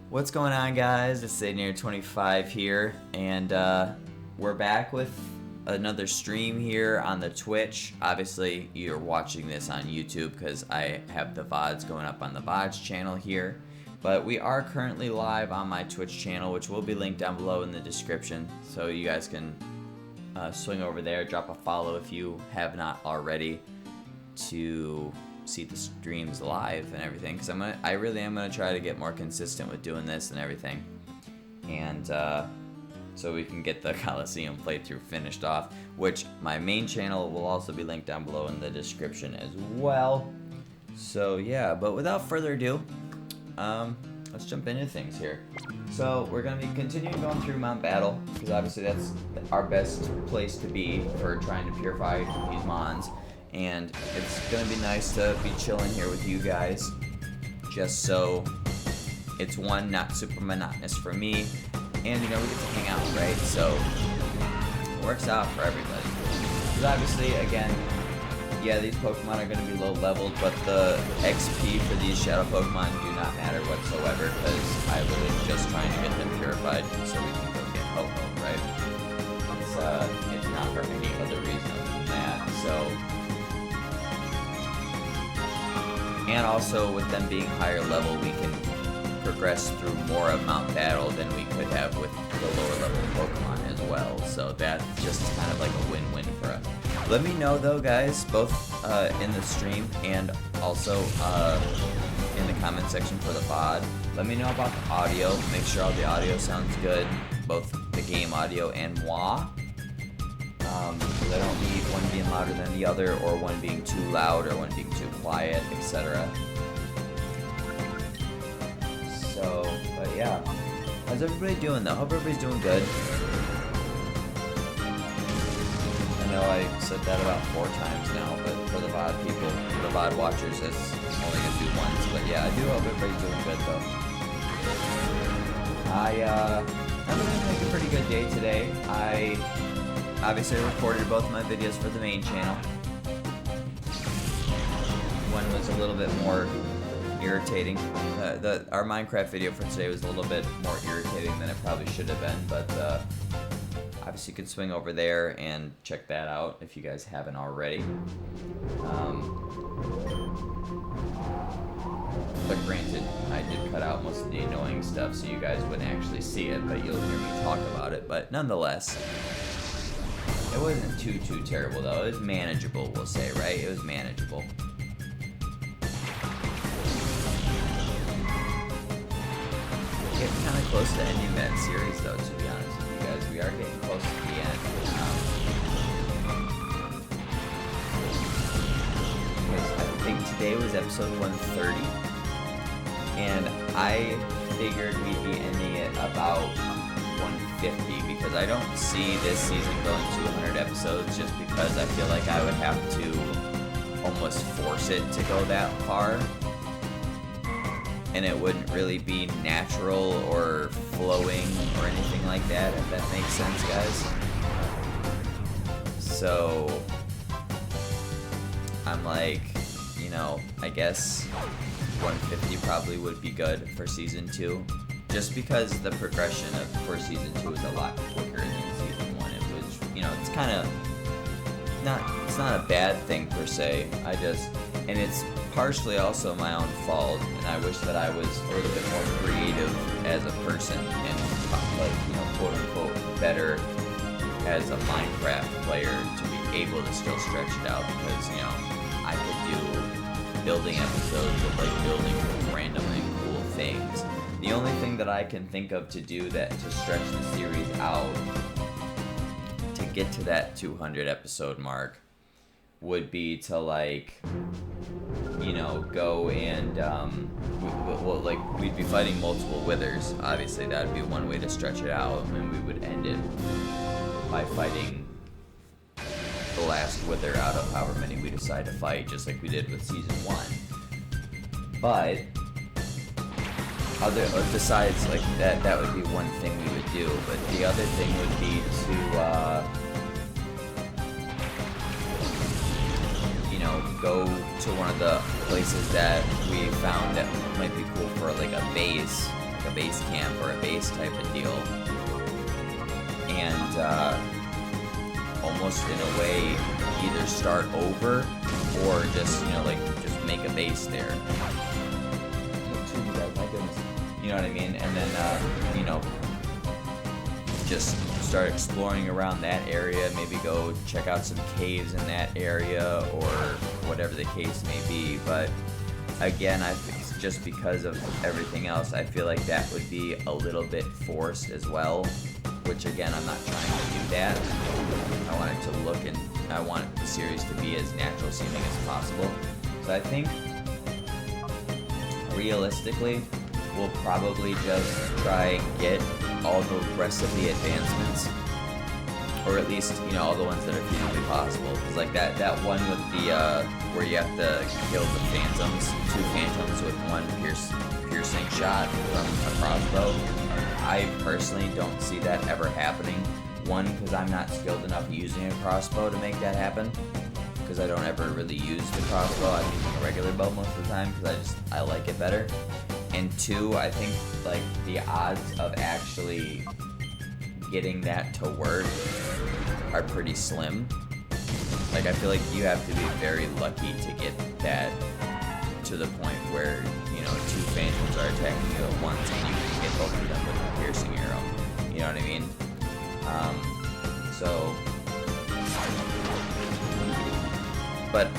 What's going on, guys? It's Sydney25 here, and we're back with another stream here on the Twitch. Obviously, you're watching this on YouTube because I have the VODs going up on the VODs channel here. But we are currently live on my Twitch channel, which will be linked down below in the description. So you guys can swing over there, drop a follow if you have not already, to see the streams live and everything, because I really am gonna try to get more consistent with doing this and everything, and so we can get the Colosseum playthrough finished off, which my main channel will also be linked down below in the description as well. So yeah, but without further ado, let's jump into things here. So we're gonna be continuing going through Mount Battle, because obviously that's our best place to be for trying to purify these mons. And it's gonna be nice to be chilling here with you guys, just so it's one, not super monotonous for me, and you know, we get to hang out, right? So it works out for everybody. Because obviously, again, yeah, these Pokemon are gonna be low leveled, but the XP for these Shadow Pokemon do not matter whatsoever, because I was just trying to get them purified so we can go get Ho-Oh, right? It's not for any other reason other than that. So. And also, with them being higher level, we can progress through more of Mount Battle than we could have with the lower level Pokemon as well. So that's just kind of like a win-win for us. Let me know though, guys, both in the stream and also in the comment section for the VOD. Let me know about the audio. Make sure all the audio sounds good, both the game audio and moi. Because I don't need one being louder than the other, or one being too loud, or one being too quiet, etc. So, but yeah. How's everybody doing though? Hope everybody's doing good. I know I said that about 4 times now, but for the VOD people, for the VOD watchers, it's only gonna do once. But yeah, I do hope everybody's doing good though. I'm gonna make a pretty good day today. Obviously, I recorded both my videos for the main channel. One was a little bit more irritating. Our Minecraft video for today was a little bit more irritating than it probably should have been, but obviously you can swing over there and check that out if you guys haven't already. But granted, I did cut out most of the annoying stuff so you guys wouldn't actually see it, but you'll hear me talk about it. But nonetheless, it wasn't too terrible though. It was manageable, we'll say, right? It was manageable. Getting kind of close to ending that series though, to be honest with you guys. We are getting close to the end. I think today was episode 130, and I figured we'd be ending it about 150, because I don't see this season going to 100 episodes, just because I feel like I would have to almost force it to go that far, and it wouldn't really be natural or flowing or anything like that, if that makes sense, guys. So I'm like, you know, I guess 150 probably would be good for season 2. Just because the progression for season 2 is a lot quicker than season 1. It was, you know, it's kind of it's not a bad thing per se. And it's partially also my own fault, and I wish that I was a little bit more creative as a person and, like, you know, quote unquote better as a Minecraft player to be able to still stretch it out, because, you know, I could do building episodes of like building random and cool things. The only thing that I can think of to do that to stretch the series out to get to that 200 episode mark would be to, like, you know, go and like we'd be fighting multiple withers. Obviously that would be one way to stretch it out, and we would end it by fighting the last wither out of however many we decide to fight, just like we did with season 1. But besides, like, that would be one thing we would do. But the other thing would be to you know, go to one of the places that we found that might be cool for like a base, like a base camp or a base type of deal, and almost in a way either start over or just, you know, like just make a base there. You know what I mean? And then, you know, just start exploring around that area, maybe go check out some caves in that area or whatever the case may be. But again, just because of everything else, I feel like that would be a little bit forced as well, which again, I'm not trying to do that. I want it to look, and I want the series to be as natural seeming as possible. So I think realistically, we'll probably just try and get all the rest of the advancements, or at least, you know, all the ones that are feasibly possible. Because like that one with the where you have to kill the phantoms, 2 phantoms with 1 piercing shot from a crossbow. I personally don't see that ever happening. One, because I'm not skilled enough using a crossbow to make that happen, because I don't ever really use the crossbow. I'm using a regular bow most of the time because I like it better. And 2, I think like the odds of actually getting that to work are pretty slim. Like I feel like you have to be very lucky to get that to the point where, you know, 2 phantoms are attacking you at once and you can get both of them with a piercing arrow. You know what I mean? But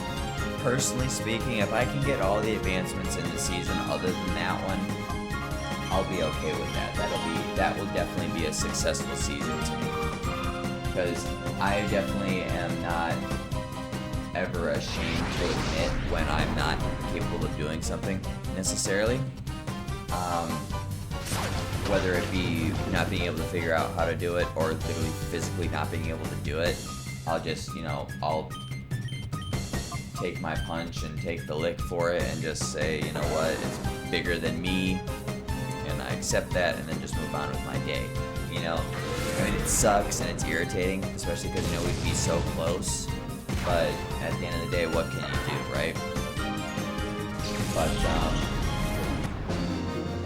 personally speaking, if I can get all the advancements in the season other than that one, I'll be okay with that. That will definitely be a successful season to me. Because I definitely am not ever ashamed to admit when I'm not capable of doing something necessarily. Whether it be not being able to figure out how to do it or literally physically not being able to do it, I'll just, you know, I'll take my punch and take the lick for it and just say, you know what, it's bigger than me, and I accept that, and then just move on with my day. You know, I mean, it sucks and it's irritating, especially because, you know, we'd be so close, but at the end of the day, what can you do, right? But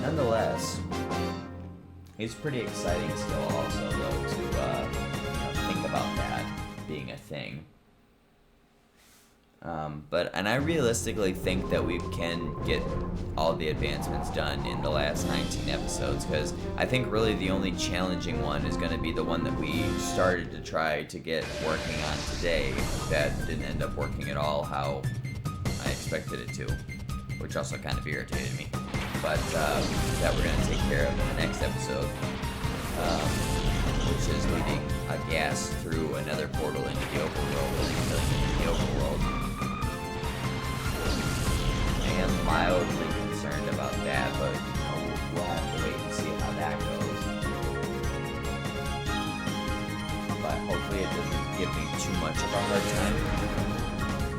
nonetheless, it's pretty exciting still also, though, to you know, think about that being a thing. And I realistically think that we can get all the advancements done in the last 19 episodes, because I think really the only challenging one is going to be the one that we started to try to get working on today that didn't end up working at all how I expected it to, which also kind of irritated me. But that we're going to take care of in the next episode, which is leading a gas through another portal into the overworld and killing into the overworld. I am mildly concerned about that, but you know, we'll have to wait and see how that goes. But hopefully it doesn't give me too much of a hard time.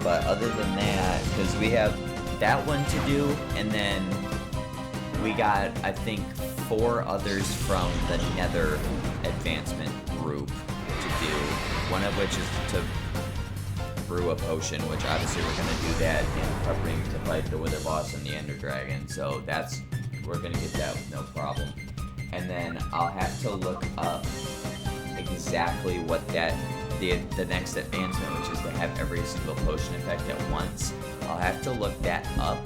But other than that, because we have that one to do, and then we got, I think, 4 others from the Nether advancement group to do. One of which is to brew a potion, which obviously we're going to do that in preparing to fight the Wither Boss and the Ender Dragon, so we're going to get that with no problem. And then I'll have to look up exactly what the next advancement, which is to have every single potion effect at once. I'll have to look that up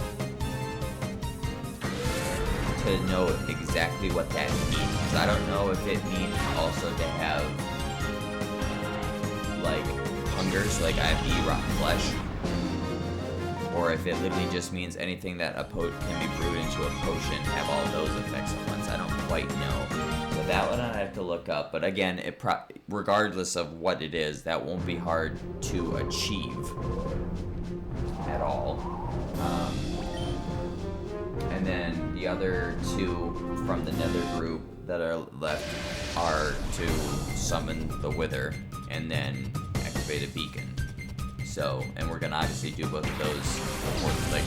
to know exactly what that means, because I don't know if it means also to have like hungers, like I have to eat rotten flesh, or if it literally just means anything that can be brewed into a potion have all those effects at once. I don't quite know. So that one I have to look up. But again, regardless of what it is, that won't be hard to achieve at all. And then the other 2 from the Nether group that are left are to summon the Wither and then activate a beacon. So, and we're gonna obviously do both of those before, like,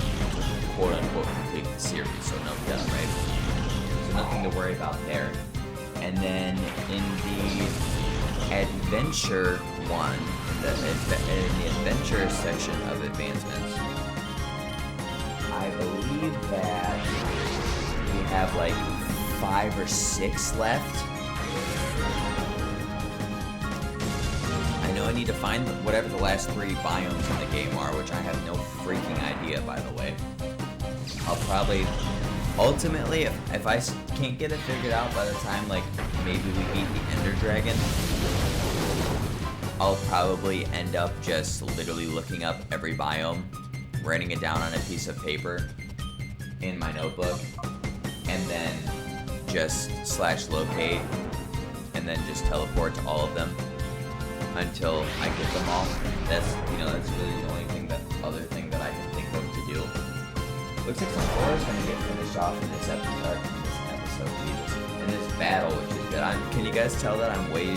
quote unquote, complete the series. So no duh, right? So nothing to worry about there. And then in the adventure one, in the adventure section of advancements, I believe that we have like 5 or 6 left. I know I need to find whatever the last 3 biomes in the game are, which I have no freaking idea, by the way. I'll probably, ultimately, if I can't get it figured out by the time, like, maybe we beat the Ender Dragon, I'll probably end up just literally looking up every biome, writing it down on a piece of paper in my notebook, and then just /locate, and then just teleport to all of them until I get them all. That's really the only other thing that I can think of to do. Looks like some floor is gonna get finished off in this episode, Jesus. In this battle, which is good. Can you guys tell that I'm way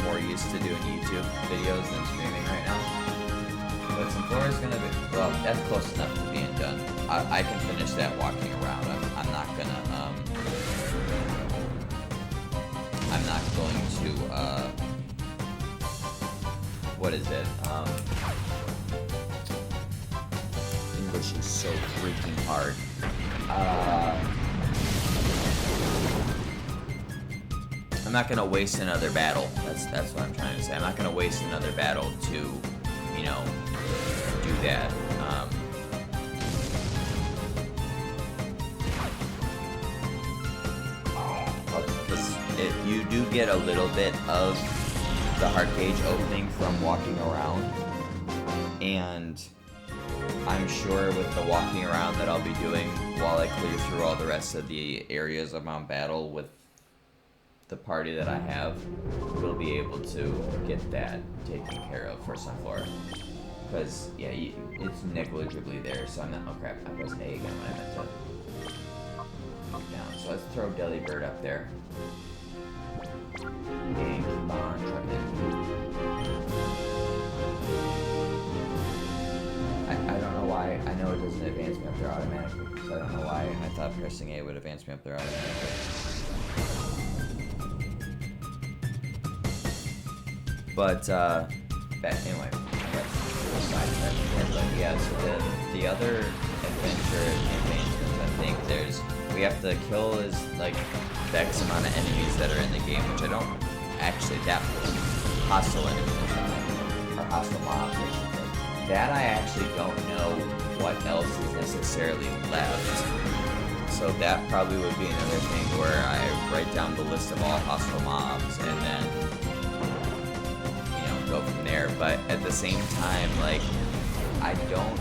more used to doing YouTube videos than streaming right now? But some floor is gonna be, well, that's close enough to being done. I can finish that walking around. I'm not gonna to what is it? English is so freaking hard. I'm not gonna waste another battle. That's what I'm trying to say. I'm not gonna waste another battle to, do that. You do get a little bit of the heart gauge opening from walking around, and I'm sure with the walking around that I'll be doing while I clear through all the rest of the areas of Mount Battle with the party that I have, we'll be able to get that taken care of for some floor. Because, yeah, it's negligibly there, so I'm not... Oh crap, I pressed A again when I meant to... Down. So let's throw Delibird up there. And keep on trucking. I don't know why. I know it doesn't advance me up there automatically, so I don't know why I thought pressing A would advance me up there automatically. But, anyway, that's a side track there. But yeah, so the other advancements, I think we have to kill is, the X amount of enemies that are in the game, which I don't actually, that hostile enemies, or hostile mobs, I should say. That I actually don't know what else is necessarily left. So that probably would be another thing where I write down the list of all hostile mobs and then, go from there. But at the same time, I don't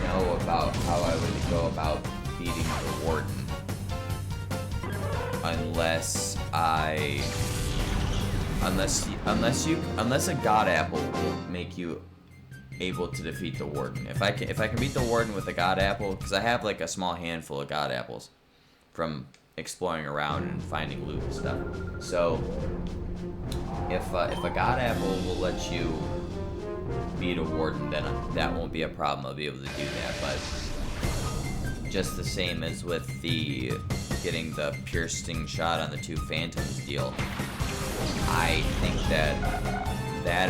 know about how I would go about beating the Warden. Unless a God Apple will make you able to defeat the Warden. If I can beat the Warden with a God Apple, because I have a small handful of God Apples from exploring around and finding loot and stuff. So if a God Apple will let you beat a Warden, then that won't be a problem. I'll be able to do that. But just the same as with the getting the piercing shot on the 2 Phantoms deal, I think that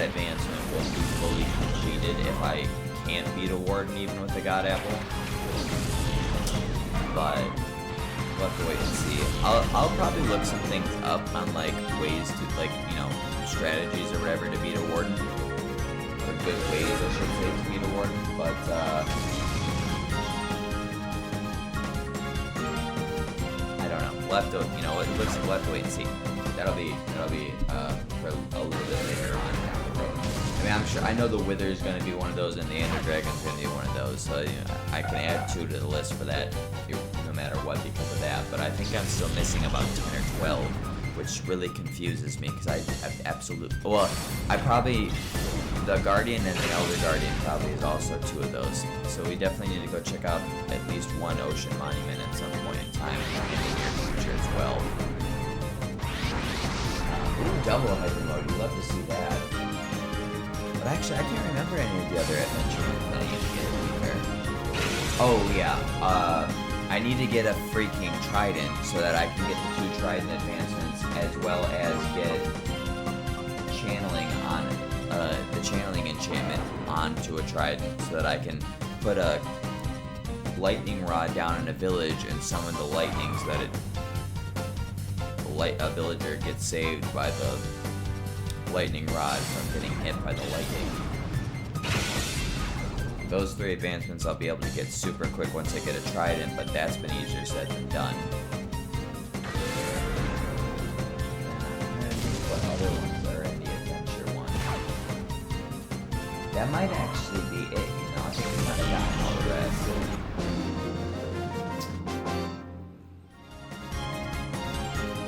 advancement won't be fully completed if I can't beat a Warden even with the God Apple. But we'll have to wait and see. I'll probably look some things up on ways to strategies or whatever to beat a Warden, or good ways I should say to beat a Warden. But I don't know. We'll have to we'll have to wait and see. That'll be for a little bit later on down the road. I mean, I know the Wither is going to be one of those, and the Ender Dragon is going to be one of those. So I can add 2 to the list for that, no matter what, because of that. But I think I'm still missing about 10 or 12, which really confuses me because I absolutely. Well, the Guardian and the Elder Guardian probably is also 2 of those. So we definitely need to go check out at least one Ocean Monument at some point in time in the near future as well. Double hyper mode, you'd love to see that. But actually, I can't remember any of the other adventures that I need to get there. Oh yeah, I need to get a freaking Trident so that I can get the 2 Trident advancements, as well as get channeling on the channeling enchantment onto a Trident, so that I can put a lightning rod down in a village and summon the lightning so that a villager gets saved by the lightning rod from getting hit by the lightning. Those 3 advancements I'll be able to get super quick once I get a trident, but that's been easier said than done. What other ones are in the adventure one? That might actually be it, you know? I think we kind of got all the rest.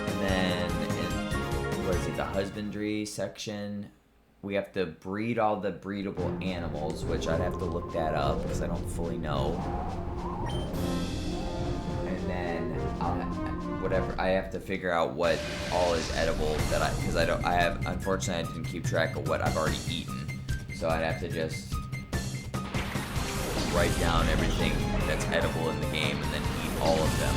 And then, what is it, the husbandry section? We have to breed all the breedable animals, which I'd have to look that up because I don't fully know. And then whatever, I have to figure out what all is edible unfortunately I didn't keep track of what I've already eaten. So I'd have to just write down everything that's edible in the game and then eat all of them.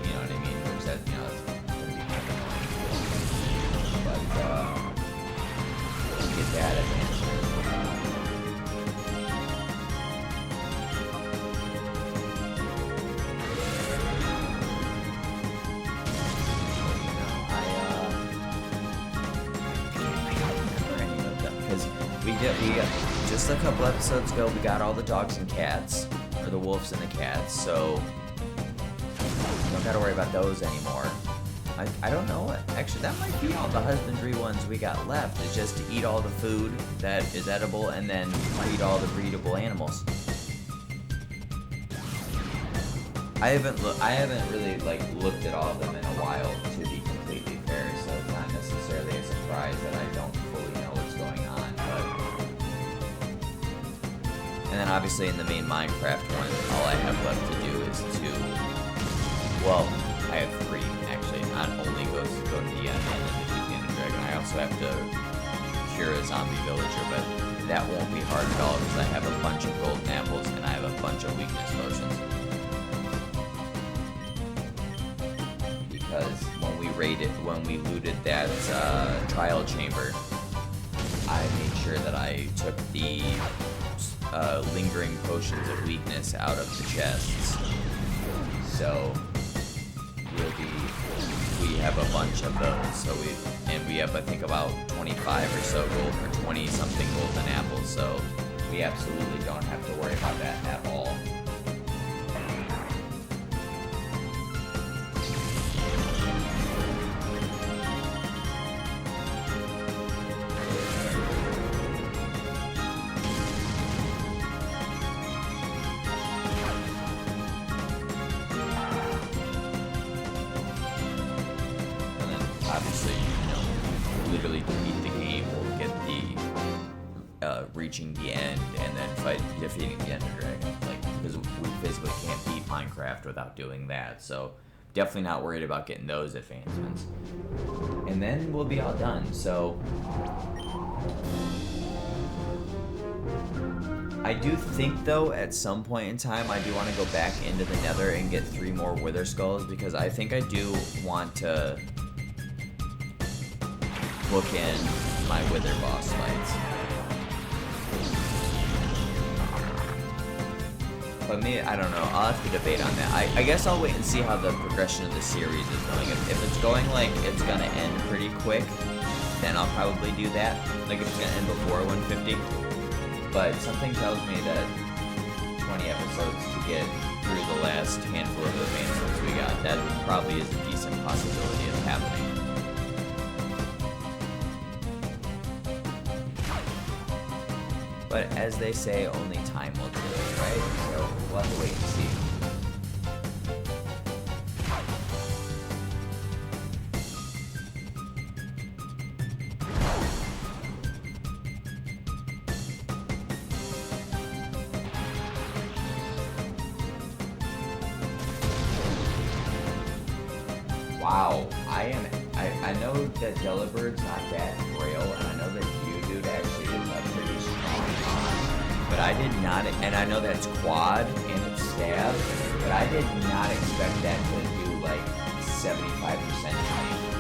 You know what I mean? Which that, you know, it's gonna be kind of annoying. But, get that advancement. Because we just a couple episodes ago we got all the dogs and cats, or the wolves and the cats, so don't gotta worry about those anymore. I don't know what. Actually, that might be all the husbandry ones we got left. Is just to eat all the food that is edible and then breed all the breedable animals. I haven't really looked at all of them in a while, to be completely fair. So it's not necessarily a surprise that I don't fully know what's going on. And then obviously in the main Minecraft one, all I have left to do is I have 3 actually. Not only go to the end and then defeat the Ender Dragon, I also have to cure a zombie villager, but that won't be hard at all because I have a bunch of golden apples and I have a bunch of weakness potions. Because when we looted that trial chamber, I made sure that I took the lingering potions of weakness out of the chests. So we have a bunch of those, so we have I think about 25 or so gold, or 20 something golden apples, so we absolutely don't have to worry about that at all. Obviously, literally defeat the game, we'll get the reaching the end and then defeating the Ender Dragon. Because we physically can't beat Minecraft without doing that. So definitely not worried about getting those advancements. And then we'll be all done. So I do think though at some point in time I do want to go back into the Nether and get 3 more Wither Skulls, because I think I do want to book in my Wither boss fights. But me, I don't know. I'll have to debate on that. I guess I'll wait and see how the progression of the series is going. If it's going like it's gonna end pretty quick, then I'll probably do that. Like if it's gonna end before 150. But something tells me that 20 episodes to get through the last handful of advancements we got, that probably is a decent possibility of happening. But as they say, only time will tell, right? So we'll have to wait and see. Wow, I know that Delabird's not that frail, and I know that Geodude actually is a pretty strong con, but I did not, and I know that's quad and it's stab, but I did not expect that to do like 75% damage.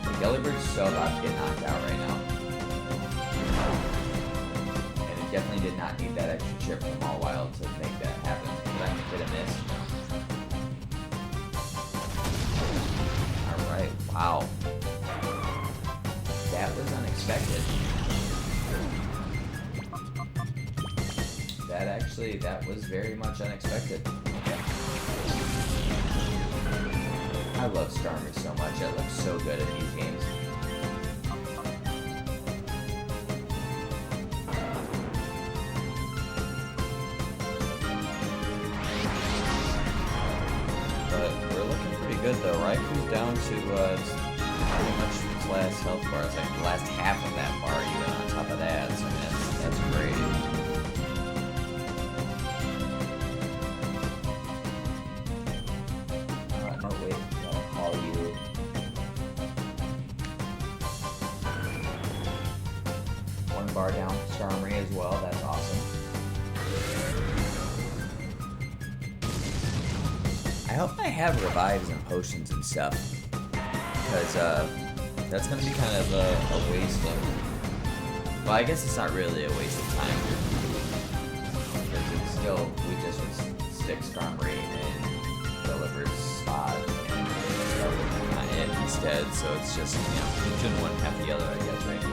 Like Delabird's so about to get knocked out right now. And it definitely did not need that extra chip from All Wild to make that happen. hit and miss. Alright, wow. That was unexpected. That was very much unexpected. Okay. I love Starmer so much. It looks so good in these games. But we're looking pretty good though. Raiku's down to pretty much its last health bar. It's like the last half of that bar even on top of that. So I mean, that's great. Bar down Starmery as well. That's awesome. I hope I have revives and potions and stuff, because that's gonna be kind of a waste of. Well, I guess it's not really a waste of time, because it's still we just would stick Starmery and deliver spot and start on it instead. So it's just shouldn't one have the other, I guess, right?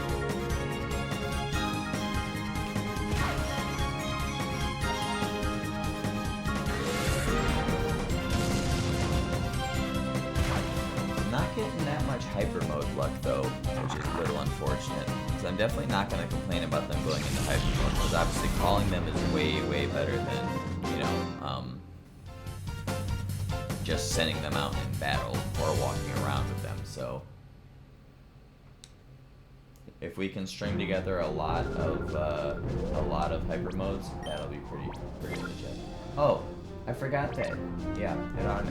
Getting that much hyper mode luck though, which is a little unfortunate. So I'm definitely not going to complain about them going into hyper mode, because obviously calling them is way better than just sending them out in battle or walking around with them. So if we can string together a lot of hyper modes, that'll be pretty legit. Oh, I forgot that. Yeah,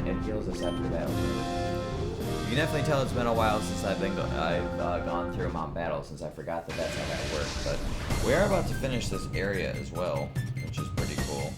it heals us after battle. You can definitely tell it's been a while since I've gone through Mount Battle, since I forgot that that's how that works. But we are about to finish this area as well, which is pretty cool.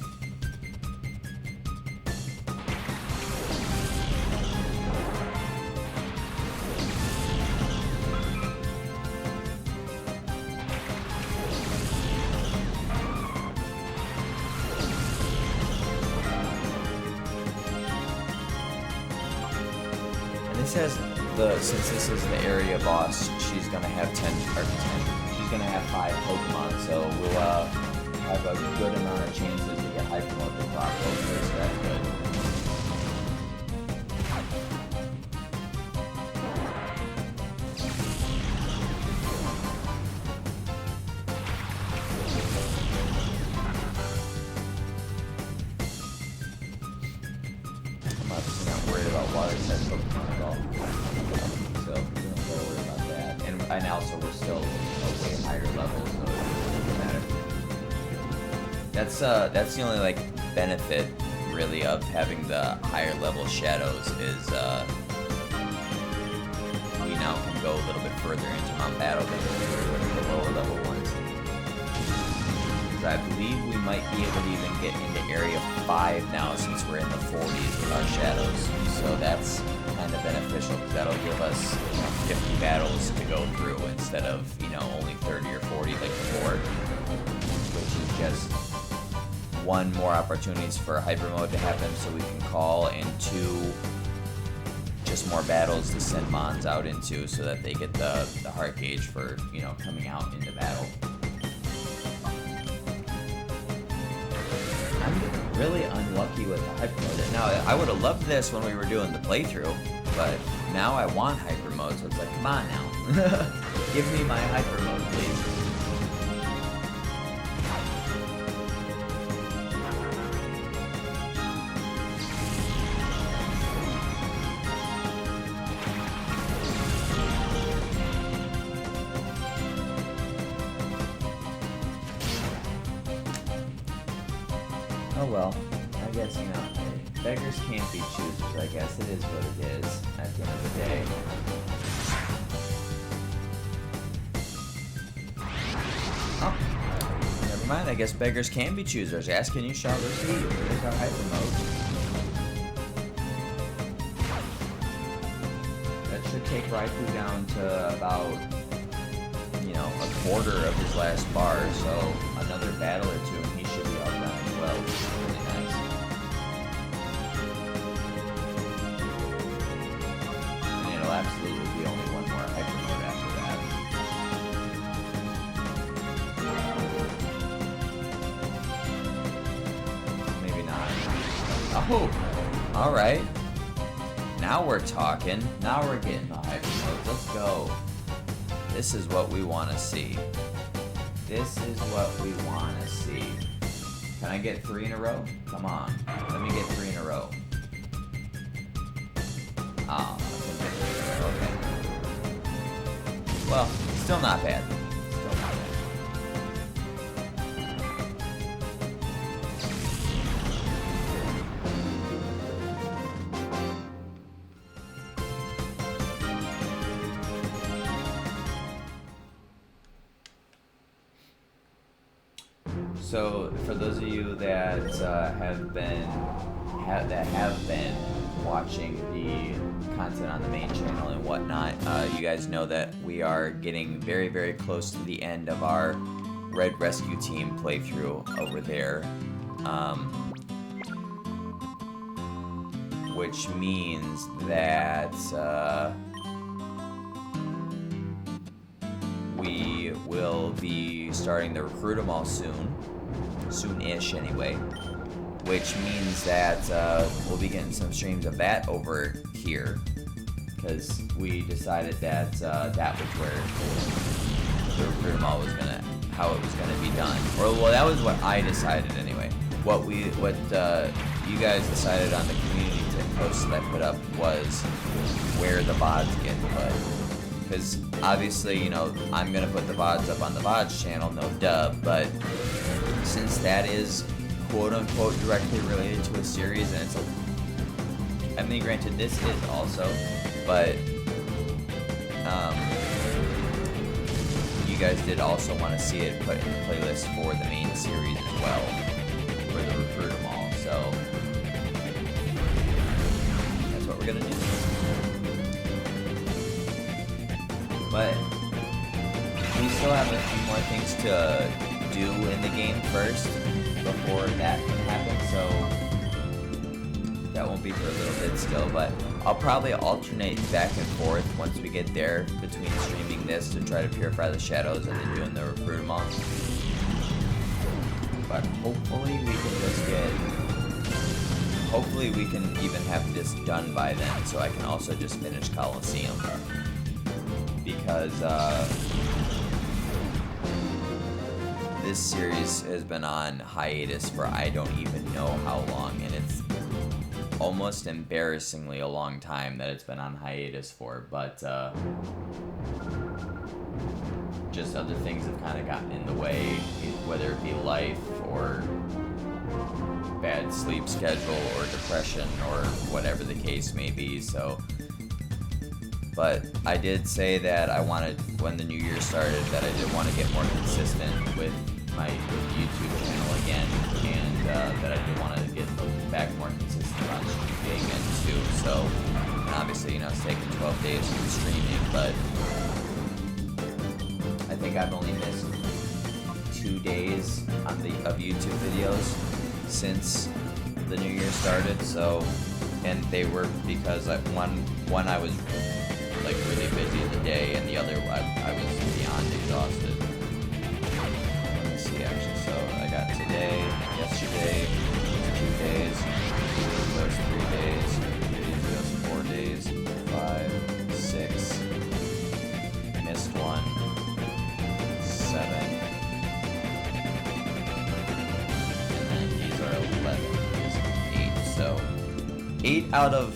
Says since this is the area boss, she's gonna have 10. She's gonna have 5 Pokemon, so we'll have a good amount of chances to get hyper mode to proc those, so that's good. I'm obviously not worried about water type Pokemon at all. So we don't gotta worry about that. And also we're still a way higher level, so it doesn't matter. That's the only benefit really of having the higher level shadows is we now can go a little bit further into Mount Battle than we were with the lower level ones. I believe we might be able to even get into Area 5 now, since we're in the 40s with our shadows. So that's kind of beneficial, because that'll give us 50 battles to go through instead of only 30 or 40 like before, which is just 1 more opportunities for hyper mode to happen, so we can call, and 2 just more battles to send Mons out into, so that they get the heart gauge for coming out into battle. I'm really unlucky with the hyper mode. Now, I would have loved this when we were doing the playthrough, but now I want hyper mode, so it's like, come on now. Give me my hyper mode, please. Oh well, I guess, beggars can't be choosers, I guess. It is what it is, at the end of the day. Oh, never mind, I guess beggars can be choosers. Ask, can you shall receive? There's our hyper mode. That should take Raikou down to about, a quarter of his last bar, so another battle or 2 and he should be all done as well, which is really nice. Oh, alright. Now we're talking. Now we're getting the hyper mode. Let's go. This is what we want to see. This is what we want to see. Can I get 3 in a row? Come on. Let me get 3 in a row. Oh, okay. Well, still not bad. Still not bad. So, for those of you that have been watching the content on the main channel and whatnot, you guys know that we are getting very, very close to the end of our Red Rescue Team playthrough over there, which means that we will be starting to recruit them all soon-ish anyway, which means that we'll be getting some streams of that over here, because we decided that that was where the recruit them all was how it was gonna be done, or well, that was what I decided anyway. What you guys decided on the community post that I put up was where the VODs get put. Because obviously, you know, I'm going to put the VODs up on the VODs channel, no duh, but since that is quote-unquote directly related to a series, and it's I mean, granted, this is also, but you guys did also want to see it put in the playlist for the main series as well, for the recruit them all, so that's what we're going to do. But we still have a few more things to do in the game first before that can happen, so that won't be for a little bit still, but I'll probably alternate back and forth once we get there between streaming this to try to purify the shadows and then doing the recruit them all. But hopefully we can just hopefully we can even have this done by then, so I can also just finish Colosseum. Because this series has been on hiatus for I don't even know how long, and it's almost embarrassingly a long time that it's been on hiatus for, but just other things have kind of gotten in the way, whether it be life or bad sleep schedule or depression or whatever the case may be, so. But I did say that I wanted, when the new year started, that I did want to get more consistent with my YouTube channel again, and that I did want to get back more consistent on streaming again too. So, and obviously, you know, it's taken 12 days from streaming, but I think I've only missed 2 days of YouTube videos since the new year started. So, and they were because one I was like really busy in the day, and the other I was beyond exhausted. Let me see actually. So I got today, yesterday, 2 days, those 3 days, those 4 days, 5, 6, missed 1, 7, and then these are 11, these are 8. So 8 out of.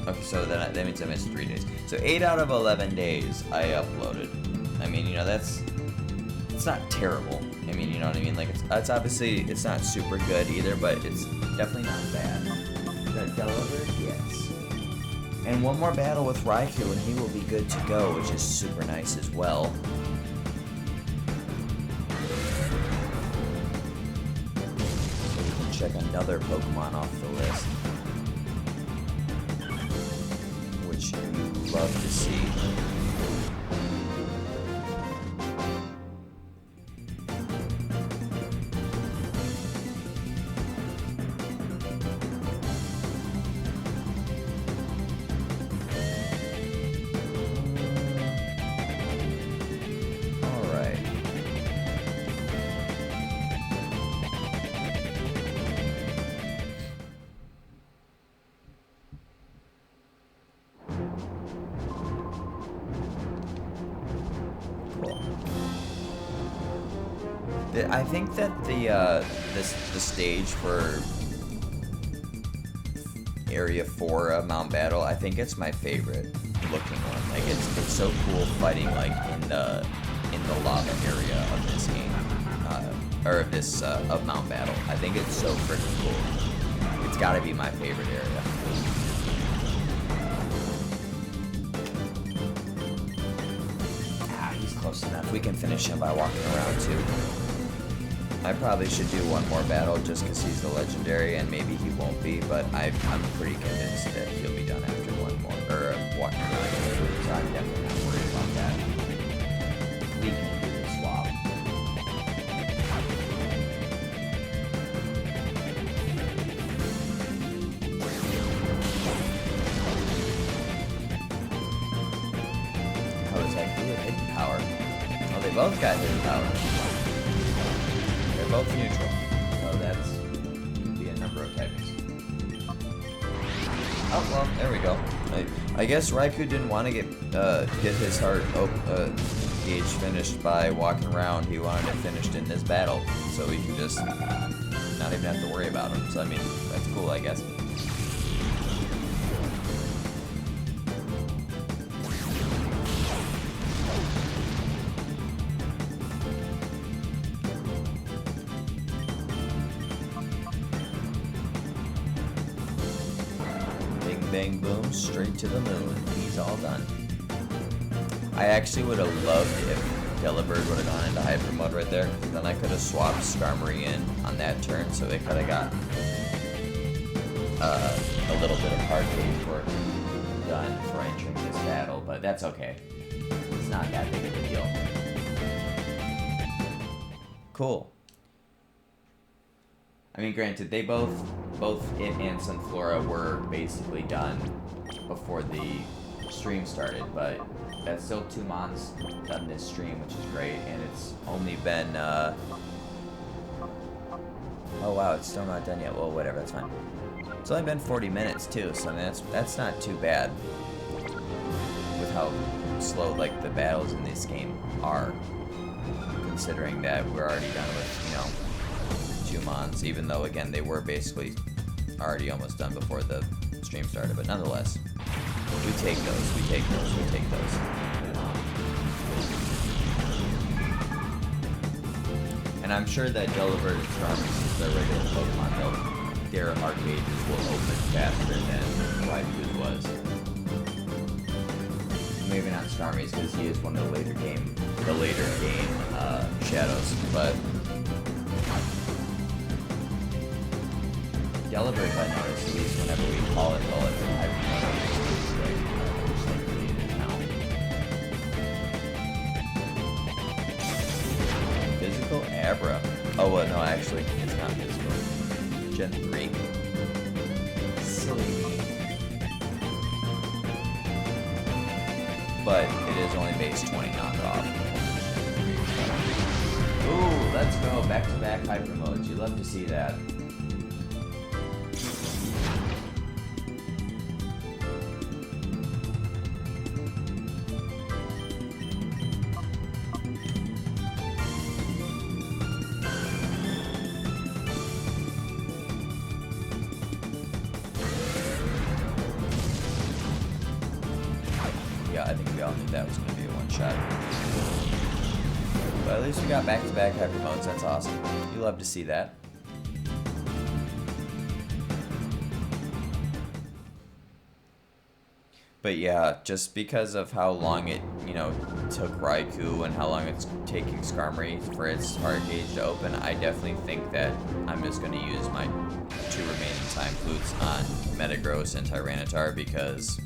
Okay, so that means I missed 3 days. So 8 out of 11 days I uploaded. I mean, you know, it's not terrible. I mean, you know what I mean? Like, it's obviously, it's not super good either, but it's definitely not bad. Is that delivered? Yes. And one more battle with Raikou and he will be good to go, which is super nice as well. So we can check another Pokemon off the list. Love to see. All right. I think that the stage for Area 4 of Mount Battle, I think it's my favorite looking one. Like it's so cool fighting like in the lava area of this game, or of this of Mount Battle. I think it's so freaking cool. It's got to be my favorite area. He's close enough. We can finish him by walking around too. I probably should do one more battle just because he's the legendary, and maybe he won't be, but I'm pretty convinced that he'll be done after one more, or walking around. So I'm definitely not worried about that. We can do the swap. How does that do with hidden power? Oh, they both got hidden power. They're both neutral. So that's could be a number of techniques. Oh well, there we go. I guess Raikou didn't want to get his heart gauge finished by walking around. He wanted it finished in this battle, so we can just not even have to worry about him. So I mean, that's cool, I guess. Bang boom, straight to the moon. He's all done. I actually would have loved if Delibird would have gone into hyper mode right there. Then I could have swapped Skarmory in on that turn, so they could have got a little bit of hard gauge work done for entering this battle, but that's okay. It's not that big of a deal. Cool. I mean, granted, they both it and Sunflora were basically done before the stream started, but that's still 2 months done this stream, which is great, and it's only been, oh wow, it's still not done yet. Well, whatever, that's fine. It's only been 40 minutes, too, so I mean, that's not too bad with how slow, like, the battles in this game are, considering that we're already done with, you know, 2 months, even though again they were basically already almost done before the stream started, but nonetheless, we take those. And I'm sure that Delibird and Skarmory, since they're regular Pokemon, though, their heart gauges will open faster than Raikou's was. Maybe not Skarmory's because he is one of the later game shadows, but Delibird, I noticed, at least whenever we call it hyper mode, just like create an account. Physical Abra. Oh, well, no, actually, it's not physical. Gen 3. Silly me. But it is only base 20 knockoff. Ooh, let's go. Back-to-back hyper modes. You love to see that. I think we all knew that was going to be a one-shot. But at least we got back-to-back hyper modes. That's awesome. You love to see that. But yeah, just because of how long it, you know, took Raikou and how long it's taking Skarmory for its heart gauge to open, I definitely think that I'm just going to use my 2 remaining time flutes on Metagross and Tyranitar because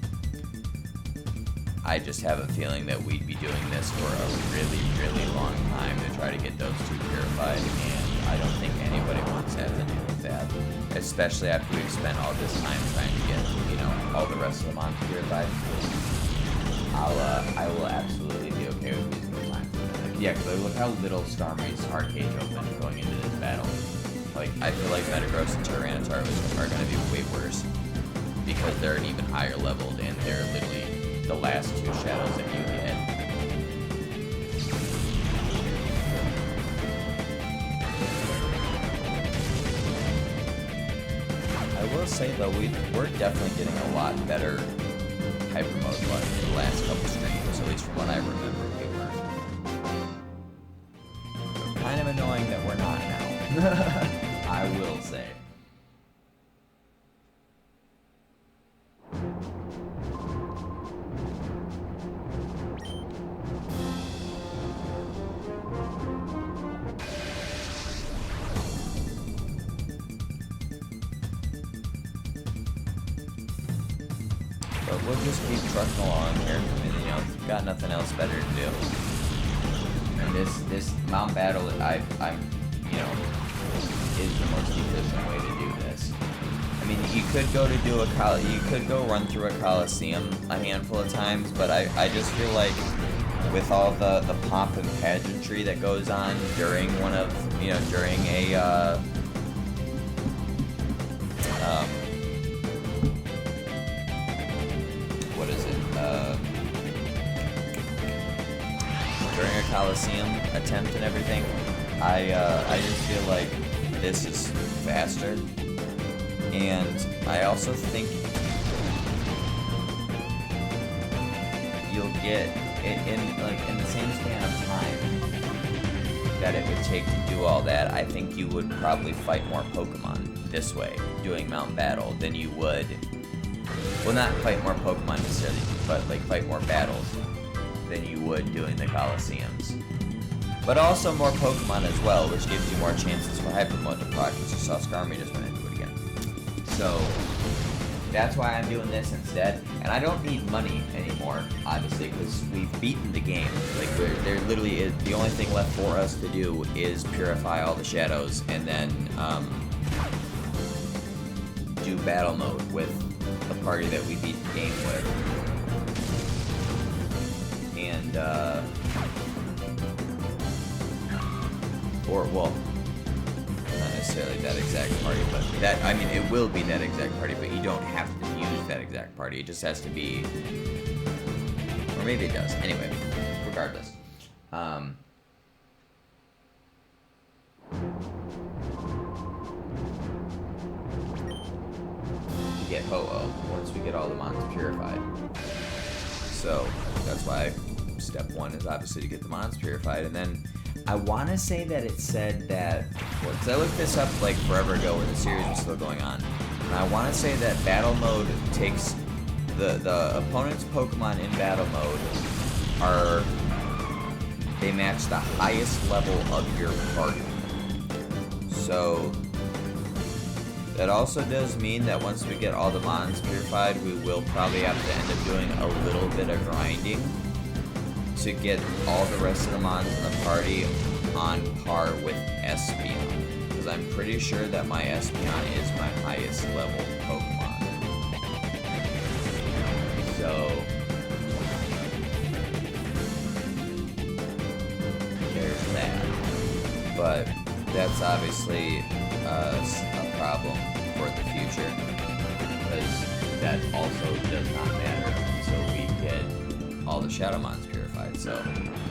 I just have a feeling that we'd be doing this for a really, really long time to try to get those 2 purified, and I don't think anybody wants to have to deal with that. Especially after we've spent all this time trying to get, you know, all the rest of them on purified. I will absolutely be okay with using the time for that. Yeah, because look how little Skarmory's heart gauge opened going into this battle. Like, I feel like Metagross and Tyranitar are going to be way worse because they're an even higher leveled, and they're literally the last 2 shadows that you get. will say though, we're definitely getting a lot better hyper mode luck in the last couple streams, at least from what I remember we were. So kind of annoying that we're not now. I will say. But we'll just keep trucking along here. I mean, you know, got nothing else better to do. And this Mount Battle, I'm, you know, is the most efficient way to do this. I mean, you could go run through a Colosseum a handful of times, but I just feel like with all the pomp and pageantry that goes on during during a what is it? During a Colosseum attempt and everything, I just feel like this is faster, and I also think you'll get it in the same span of time that it would take to do all that. I think you would probably fight more Pokemon this way, doing Mount Battle, than you would. Well, not fight more Pokemon necessarily, but like fight more battles than you would doing the Colosseums. But also more Pokemon as well, which gives you more chances for Hyper Mode to proc, because you saw Skarmory just went into it again. So that's why I'm doing this instead. And I don't need money anymore, obviously, because we've beaten the game. Like, there literally is, the only thing left for us to do is purify all the shadows and then do battle mode with the party that we beat the game with. And, well, not necessarily that exact party, but that, I mean, it will be that exact party, but you don't have to use that exact party. It just has to be, or maybe it does. Anyway, regardless. To get Ho-Oh once we get all the mons purified. So that's why step one is obviously to get the mons purified, and then I want to say that it said that, well, because I looked this up like forever ago when the series was still going on, and I want to say that battle mode takes the opponent's Pokemon in battle mode they match the highest level of your party. So that also does mean that once we get all the mons purified, we will probably have to end up doing a little bit of grinding to get all the rest of the mons in the party on par with Espeon. Because I'm pretty sure that my Espeon is my highest level Pokemon. So there's that. But that's obviously a problem for the future, because that also does not matter until we get all the Shadow Mons purified. So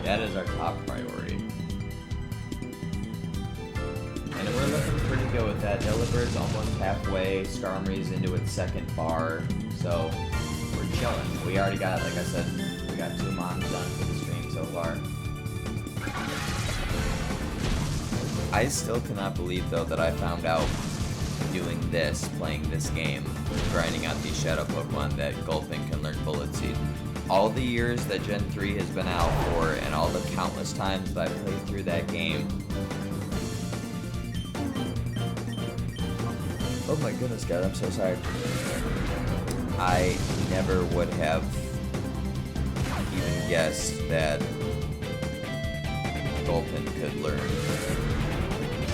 that is our top priority. And we're looking pretty good with that. Deliber's almost halfway, Skarmory's into its second bar, so we're chilling. We already got, like I said, we got 2 mons done for the stream so far. I still cannot believe, though, that I found out doing this, playing this game, grinding out these Shadow Pokemon, that Gulpin can learn Bullet Seed. All the years that Gen 3 has been out for, and all the countless times that I played through that game. Oh my goodness, God, I'm so sorry. I never would have even guessed that Gulpin could learn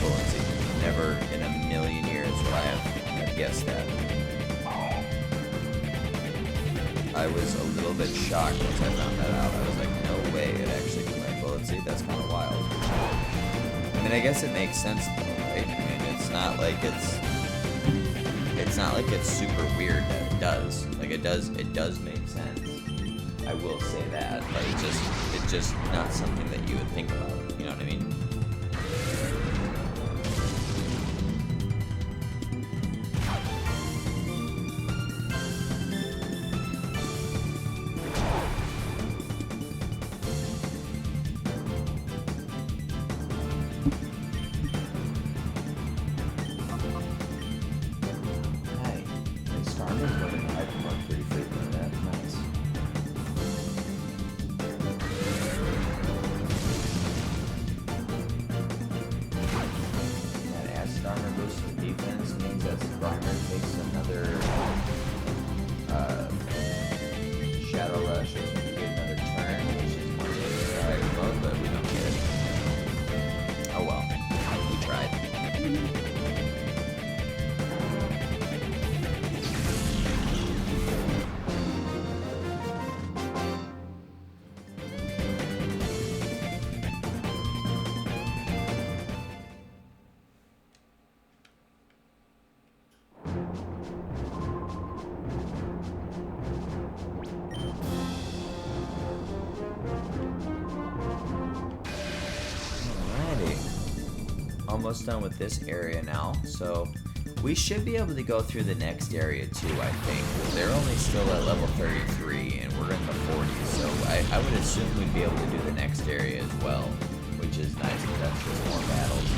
Bullet Seed. Never in a million years would I have guessed that. I was a little bit shocked once I found that out. I was like, no way it actually can learn Bullet Seed. That's kind of wild. I mean, I guess it makes sense though, right? I mean, it's not like it's super weird that it does. Like, it does make sense. I will say that, but it's just not something that you would think about. You know what I mean? almost done with this area now, so we should be able to go through the next area too, I think. They're only still at level 33, and we're in the 40s, so I would assume we'd be able to do the next area as well, which is nice, because that's just more battles.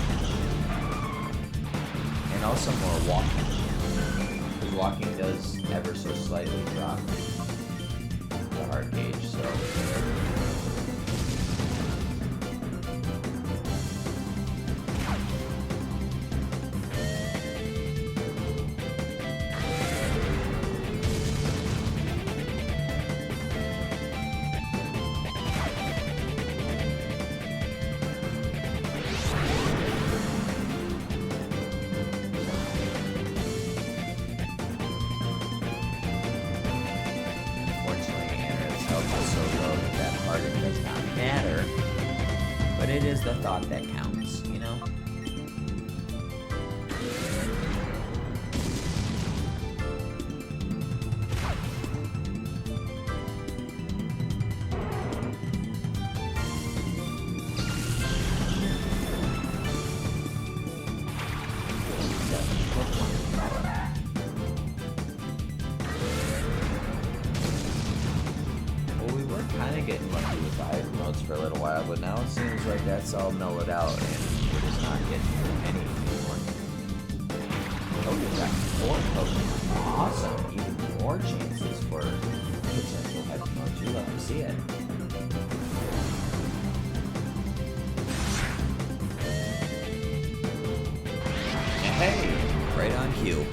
And also more walking, because walking does ever so slightly drop the heart gauge, so... But it is the thought that counts, you know? Kind of getting lucky with the high modes for a little while, but now it seems like that's all mellowed out and we're just not getting any anymore. Oh, we got 4 Pokemon. Awesome. Even more chances for potential heavy modes. You love to see it. Hey, right on cue.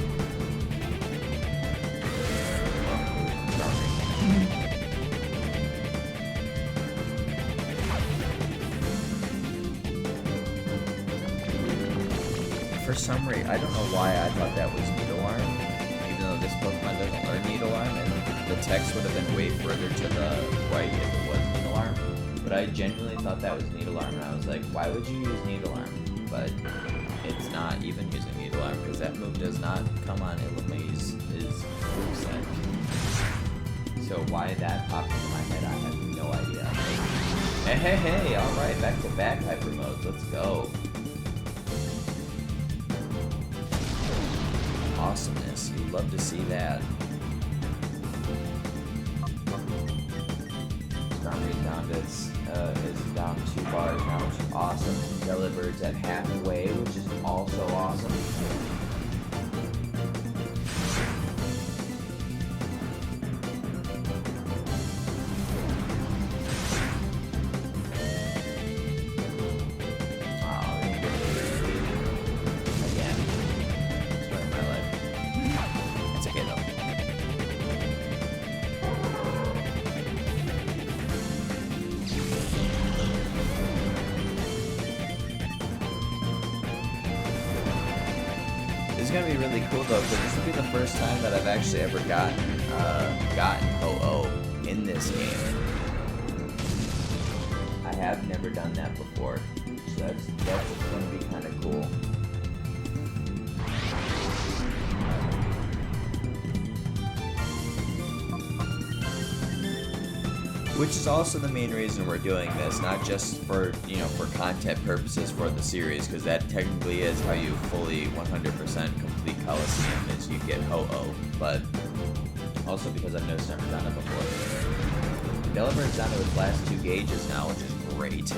For some reason, I don't know why I thought that was Needlearm, even though this Pokemon doesn't learn Needlearm, and the text would have been way further to the right if it was Needlearm. But I genuinely thought that was Needlearm, and I was like, why would you use Needlearm? But it's not even using Needlearm, because that move does not come on Illumin's moveset. So why that popped into my head, I have no idea. Hey, alright, back to back hyper modes, let's go. Awesomeness. You'd love to see that. Skarmory's is down 2 bars now, which is awesome. Delibird's at halfway, which is also awesome. It's gonna be really cool though, because this will be the first time that I've actually ever gotten Ho-Oh in this game. I have never done that before, so that's gonna be kind of cool. Which is also the main reason we're doing this, not just for, for content purposes for the series, because that technically is how you fully 100% complete Colosseum, is you get Ho-Oh, but also because I've never done it before. Delibird's down to its last 2 gauges now, which is great.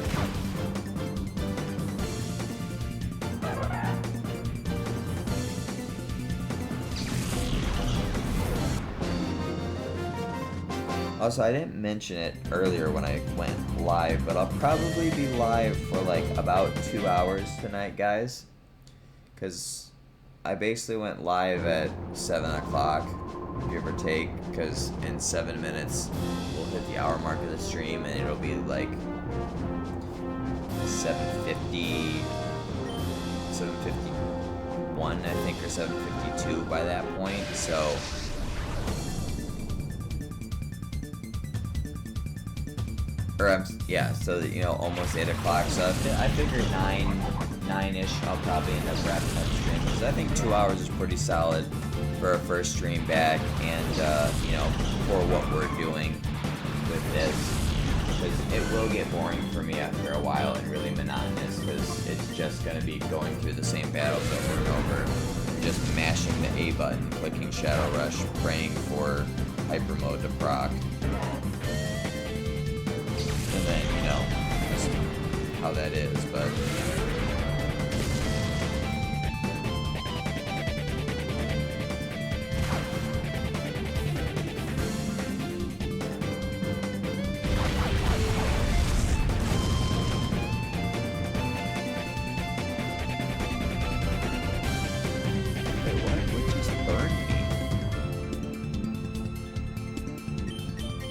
Also, I didn't mention it earlier when I went live, but I'll probably be live for like about 2 hours tonight, guys. Because I basically went live at 7 o'clock, give or take, because in 7 minutes we'll hit the hour mark of the stream and it'll be like 7:50, 7:51, I think, or 7:52 by that point, so... so almost 8 o'clock. So I figured 9-ish. I'll probably end up wrapping up the stream, because I think 2 hours is pretty solid for a first stream back, and for what we're doing with this. because it will get boring for me after a while and really monotonous, because it's just going to be going through the same battles over and over, just mashing the A button, clicking Shadow Rush, praying for hyper mode to proc, and then, you know, just how that is, but...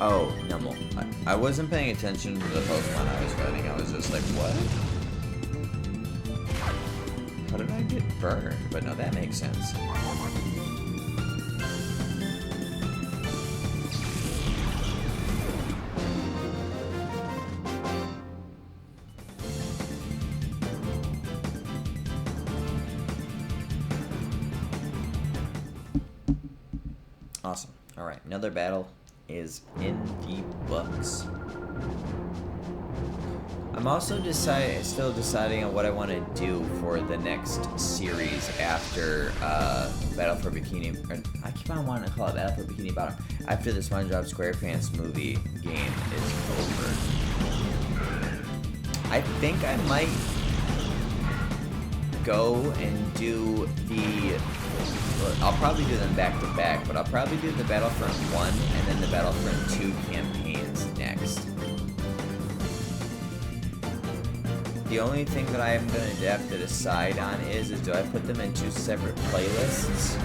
Oh, Nummel. I wasn't paying attention to the Pokemon I was fighting. I was just like, what? How did I get burned? But no, that makes sense. Awesome. Alright, another battle is in the books. I'm also still deciding on what I want to do for the next series after Battle for Bikini. Or I keep on wanting to call it Battle for Bikini Bottom. After the SpongeBob SquarePants movie game is over, I think I might go and do the. I'll probably do them back to back, but I'll probably do the Battlefront 1 and then the Battlefront 2 campaigns next. The only thing that I am going to have to decide on is do I put them in 2 separate playlists?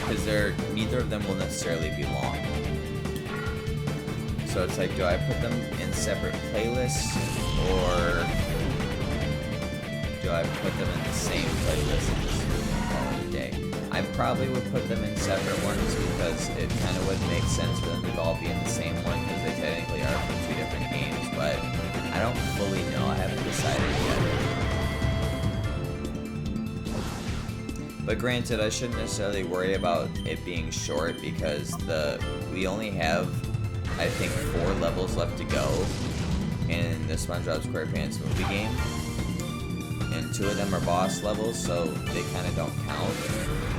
Because neither of them will necessarily be long. So it's like, do I put them in separate playlists, or do I put them in the same playlist and just call it a day? I probably would put them in separate ones because it kind of would make sense for them to all be in the same one because they technically are from 2 different games, but I don't fully know. I haven't decided yet. But granted, I shouldn't necessarily worry about it being short because we only have, I think, 4 levels left to go in the SpongeBob SquarePants movie game. And 2 of them are boss levels, so they kind of don't count.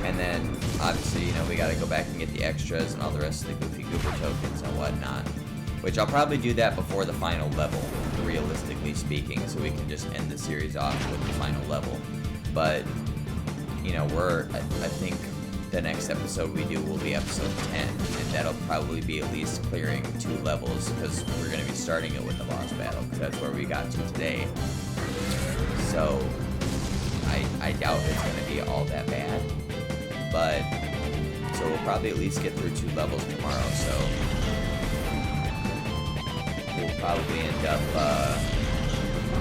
And then, obviously, you know, we gotta go back and get the extras and all the rest of the Goofy Goober tokens and whatnot. Which I'll probably do that before the final level, realistically speaking, so we can just end the series off with the final level. But, you know, I think the next episode we do will be episode 10, and that'll probably be at least clearing 2 levels, because we're gonna be starting it with the boss battle, because that's where we got to today. So, I doubt it's going to be all that bad, but, so we'll probably at least get through 2 levels tomorrow, so we'll probably end up,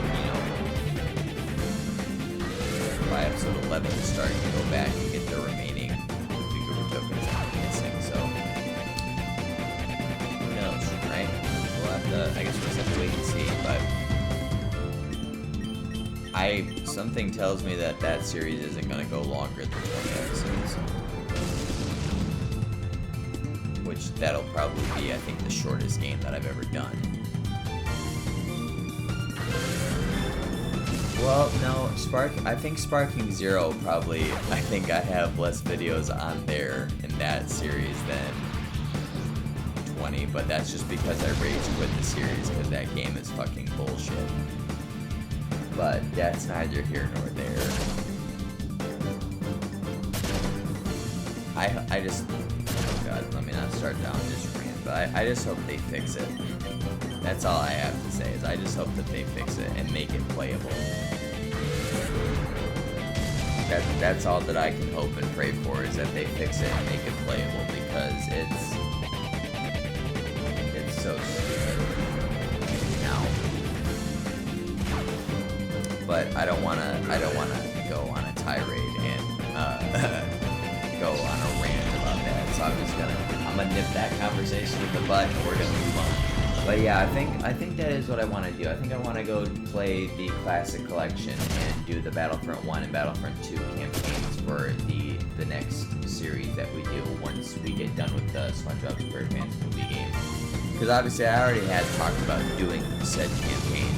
you know, by episode 11 starting to go back and get the remaining Goober tokens that we're missing, so, who knows, right? We'll have to, I guess we'll just have to wait and see, but something tells me that series isn't going to go longer than 20 episodes. Which, that'll probably be, I think, the shortest game that I've ever done. Well, no, I think Sparking Zero probably, I think I have less videos on there in that series than 20, but that's just because I rage quit the series because that game is fucking bullshit. But that's neither here nor there. I just, oh god, let me not start down this rant, but I just hope they fix it. That's all I have to say, is I just hope that they fix it and make it playable. That's all that I can hope and pray for, is that they fix it and make it playable, because it's so stupid now. But I don't wanna go on a tirade and go on a rant about that. So I'm gonna nip that conversation with the bud and we're gonna move on. But yeah, I think that is what I want to do. I think I want to go play the Classic Collection and do the Battlefront 1 and Battlefront 2 campaigns for the the next series that we do once we get done with the SpongeBob SquarePants movie game. Because obviously I already had talked about doing said campaign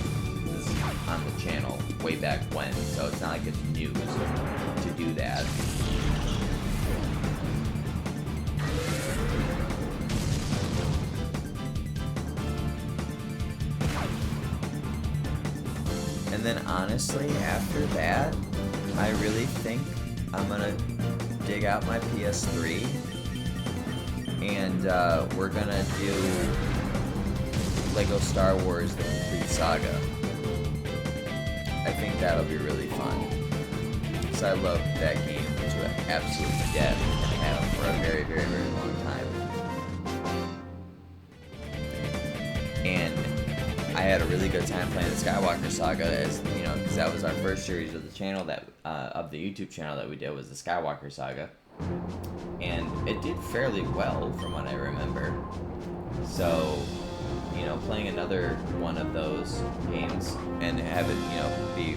on the channel way back when, so it's not like it's news to do that. And then honestly, after that, I really think I'm gonna dig out my PS3 and we're gonna do Lego Star Wars The Complete Saga. I think that'll be really fun. Because I love that game to an absolute death and have for a very, very, very long time. And I had a really good time playing the Skywalker Saga, as you know, because that was our first series of the channel that of the YouTube channel that we did, was the Skywalker Saga, and it did fairly well from what I remember. So, you know, playing another one of those games and have it, you know, be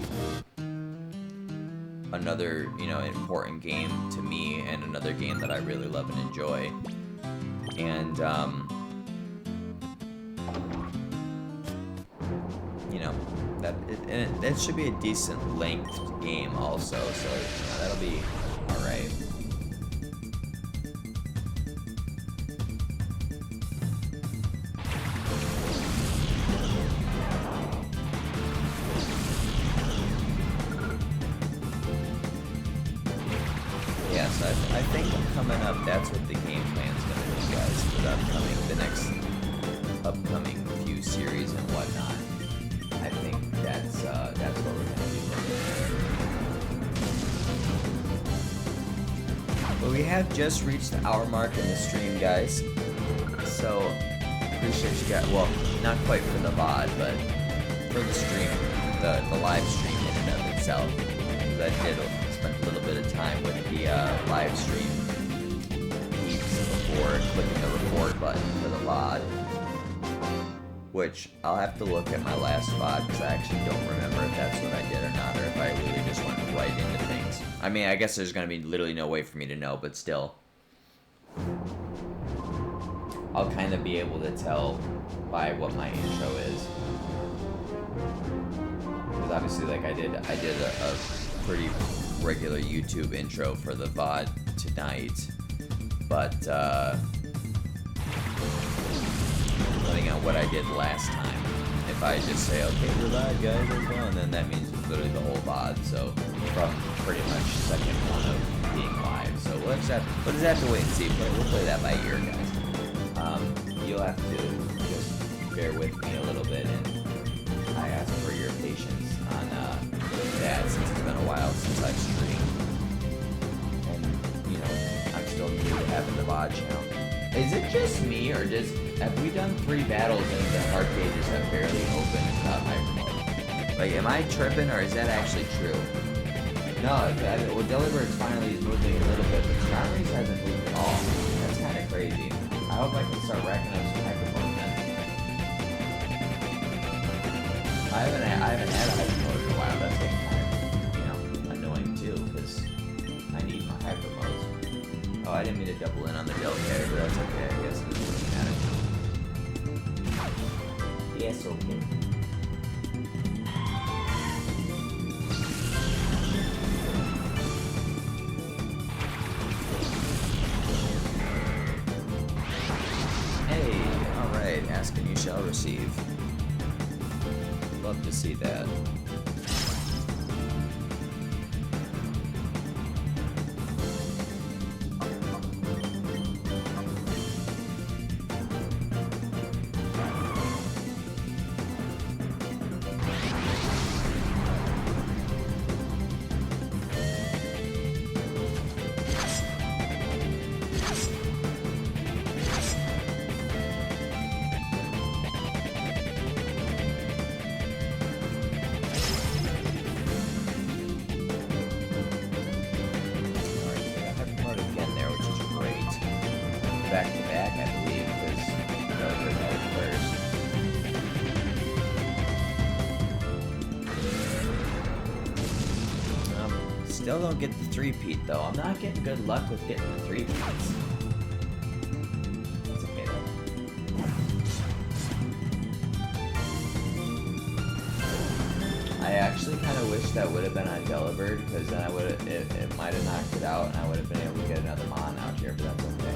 another, you know, important game to me and another game that I really love and enjoy, and you know, that should be a decent length game also, so you know, that'll be alright. Yeah, so I think coming up, that's what the game plan's gonna be, guys, for the next upcoming few series and whatnot. I think that's what we're gonna be looking at. But we have just reached the hour mark in the stream, guys. So appreciate you guys. Well, not quite for the VOD, but for the stream, the live stream in and of itself. Because I did spend a little bit of time with the live stream before clicking the record button for the VOD. Which I'll have to look at my last VOD because I actually don't remember if that's what I did or not, or if I really just went right into things. I mean, I guess there's going to be literally no way for me to know, but still. I'll kind of be able to tell by what my intro is. Because obviously, like, I did a pretty regular YouTube intro for the VOD tonight, but depending on what I did last time, if I just say, okay, we're live, guys, let's go, and then that means literally the whole VOD, so from pretty much second one of being live. So we'll just have to wait and see. We'll play that by ear, guys. You'll have to just bear with me a little bit, and I ask for your patience on that, since it's been a while since I've streamed, and you know, I'm still new to having the VOD channel. Is it just me, or have we done 3 battles and the heart gauges have barely opened without hypermode? Like, am I tripping, or is that actually true? No, well, Delibert's finally moving a little bit, but Charmy's hasn't moved at all. That's kind of crazy. I hope I can start racking up some hypermode then. I haven't had a hypermode in a while. That's getting kind of, you know, annoying too, because I need my hypermodes. Oh, I didn't mean to double in on the Del carry, but that's okay, I guess. It doesn't matter. Yes, okay. Hey, alright, ask and you shall receive. Love to see that. Back-to-back, I believe, because Delaware had it first. Still don't get the three-peat though. I'm not getting good luck with getting the three-peats. It's okay though. I actually kind of wish that would have been on Delibird, because then I would have, it might have knocked it out, and I would have been able to get another mon out here, but that's okay.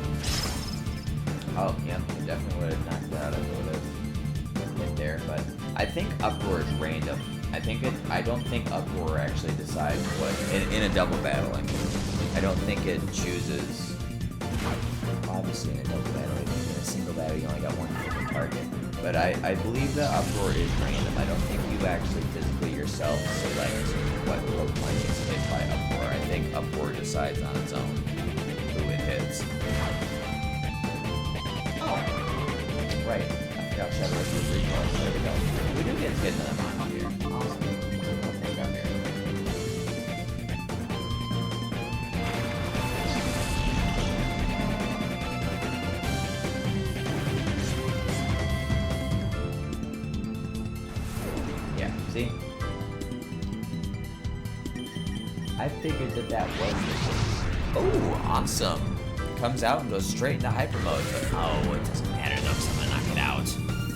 Oh, yeah, it definitely would have knocked it out if it would have hit there, but I think Uproar is random. I don't think Uproar actually decides what, in a double battle, I mean. I don't think it chooses, obviously in a double battle, in a single battle you only got one different target. But I believe the Uproar is random. I don't think you actually physically yourself select what Pokemon gets hit by Uproar. I think Uproar decides on its own who it hits. Oh, right. I forgot Shadow Rush was recall. There we go. We do get hit another mon here. Awesome. Okay, got here. See? I figured that was the case. Oh, awesome. Comes out and goes straight into hyper mode. But, oh, it doesn't matter though, because I'm going to knock it out.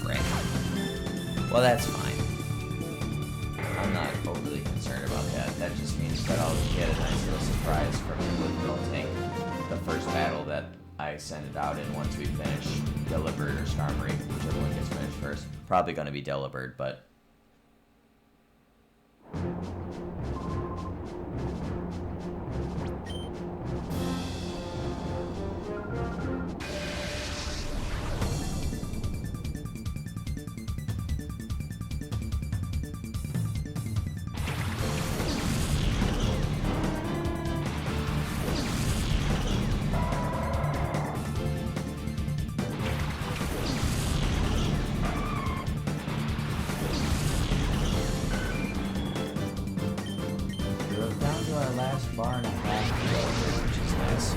Frick. Well, that's fine. I'm not overly concerned about that. That just means that I'll get a nice little surprise from it with Miltank. The first battle that I send it out in once we finish Delibird or Skarmory, whichever one gets finished first. Probably going to be Delibird, but... last bar and a half to go, which is nice.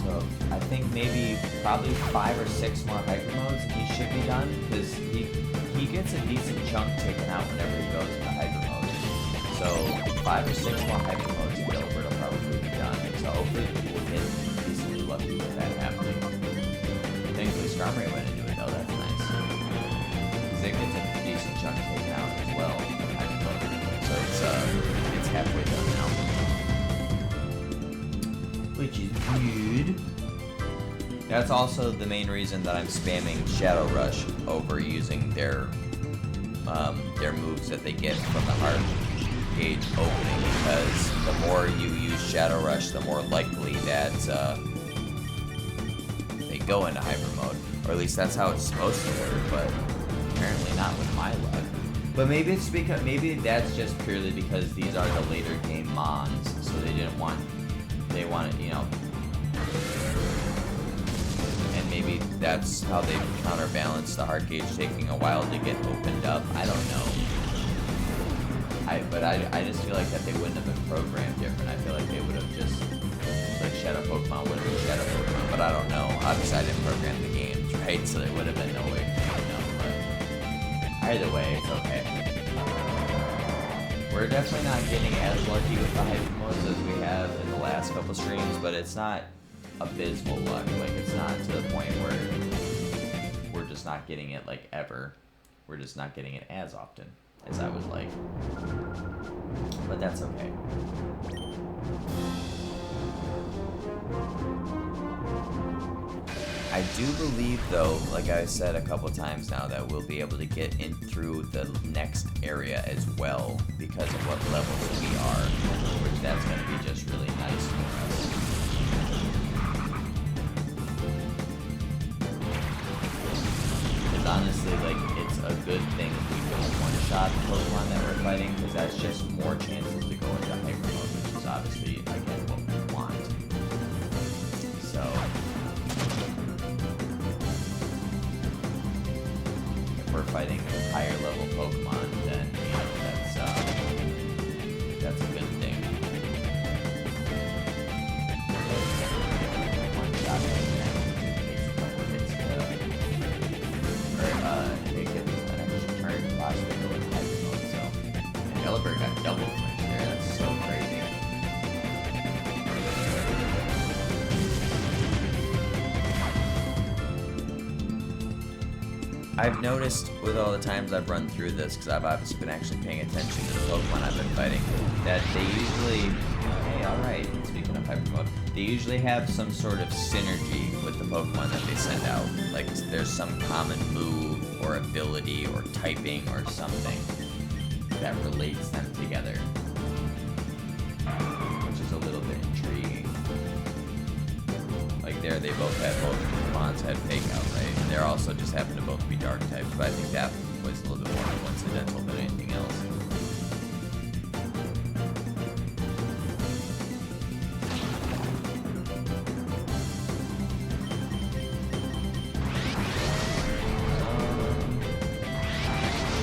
So I think maybe probably 5 or 6 more hyper modes and he should be done, because he gets a decent chunk taken out whenever he goes into hyper mode. So 5 or 6 more hyper modes and Delibird will probably be done. So hopefully we'll get decently lucky with that happening. Thankfully Skarmory went into it though, that's nice. It gets a decent chunk taken out as well. So it's halfway done now. Which is good. That's also the main reason that I'm spamming Shadow Rush over using their moves that they get from the hard gauge opening, because the more you use Shadow Rush, the more likely that they go into hyper mode. Or at least that's how it's supposed to work, but apparently not with my luck. But maybe it's because, maybe that's just purely because these are the later game mons, so they want it, you know. And maybe that's how they counterbalance the hard gauge taking a while to get opened up. I don't know. But I just feel like that they wouldn't have been programmed different. I feel like they would have just, like Shadow Pokemon would have been Shadow Pokemon, but I don't know. Obviously I didn't program the games, right? So there would have been no way to know, but either way, it's okay. We're definitely not getting as lucky with the hyper modes as we have in the last couple streams, but it's not abysmal luck. Like, it's not to the point where we're just not getting it, like, ever. We're just not getting it as often as I would like. But that's okay. I do believe, though, like I said a couple times now, that we'll be able to get in through the next area as well because of what levels we are, which that's going to be just really nice for us. Because honestly, like, it's a good thing if we don't one-shot the Pokemon that we're fighting, because that's just more chances to go into hyper mode, which is obviously, again, what we want. So... we're fighting higher level Pokemon, then, you know, that's a good thing. I've noticed with all the times I've run through this, because I've obviously been actually paying attention to the Pokemon I've been fighting, that they usually, hey, alright, speaking of hyper mode, they usually have some sort of synergy with the Pokemon that they send out. Like, there's some common move, or ability, or typing, or something that relates them together. Which is a little bit intriguing. Like there, they both Pokemons had Fake Out, right? And they're also just happen to both be Dark types, but I think that was a little bit more coincidental than anything else.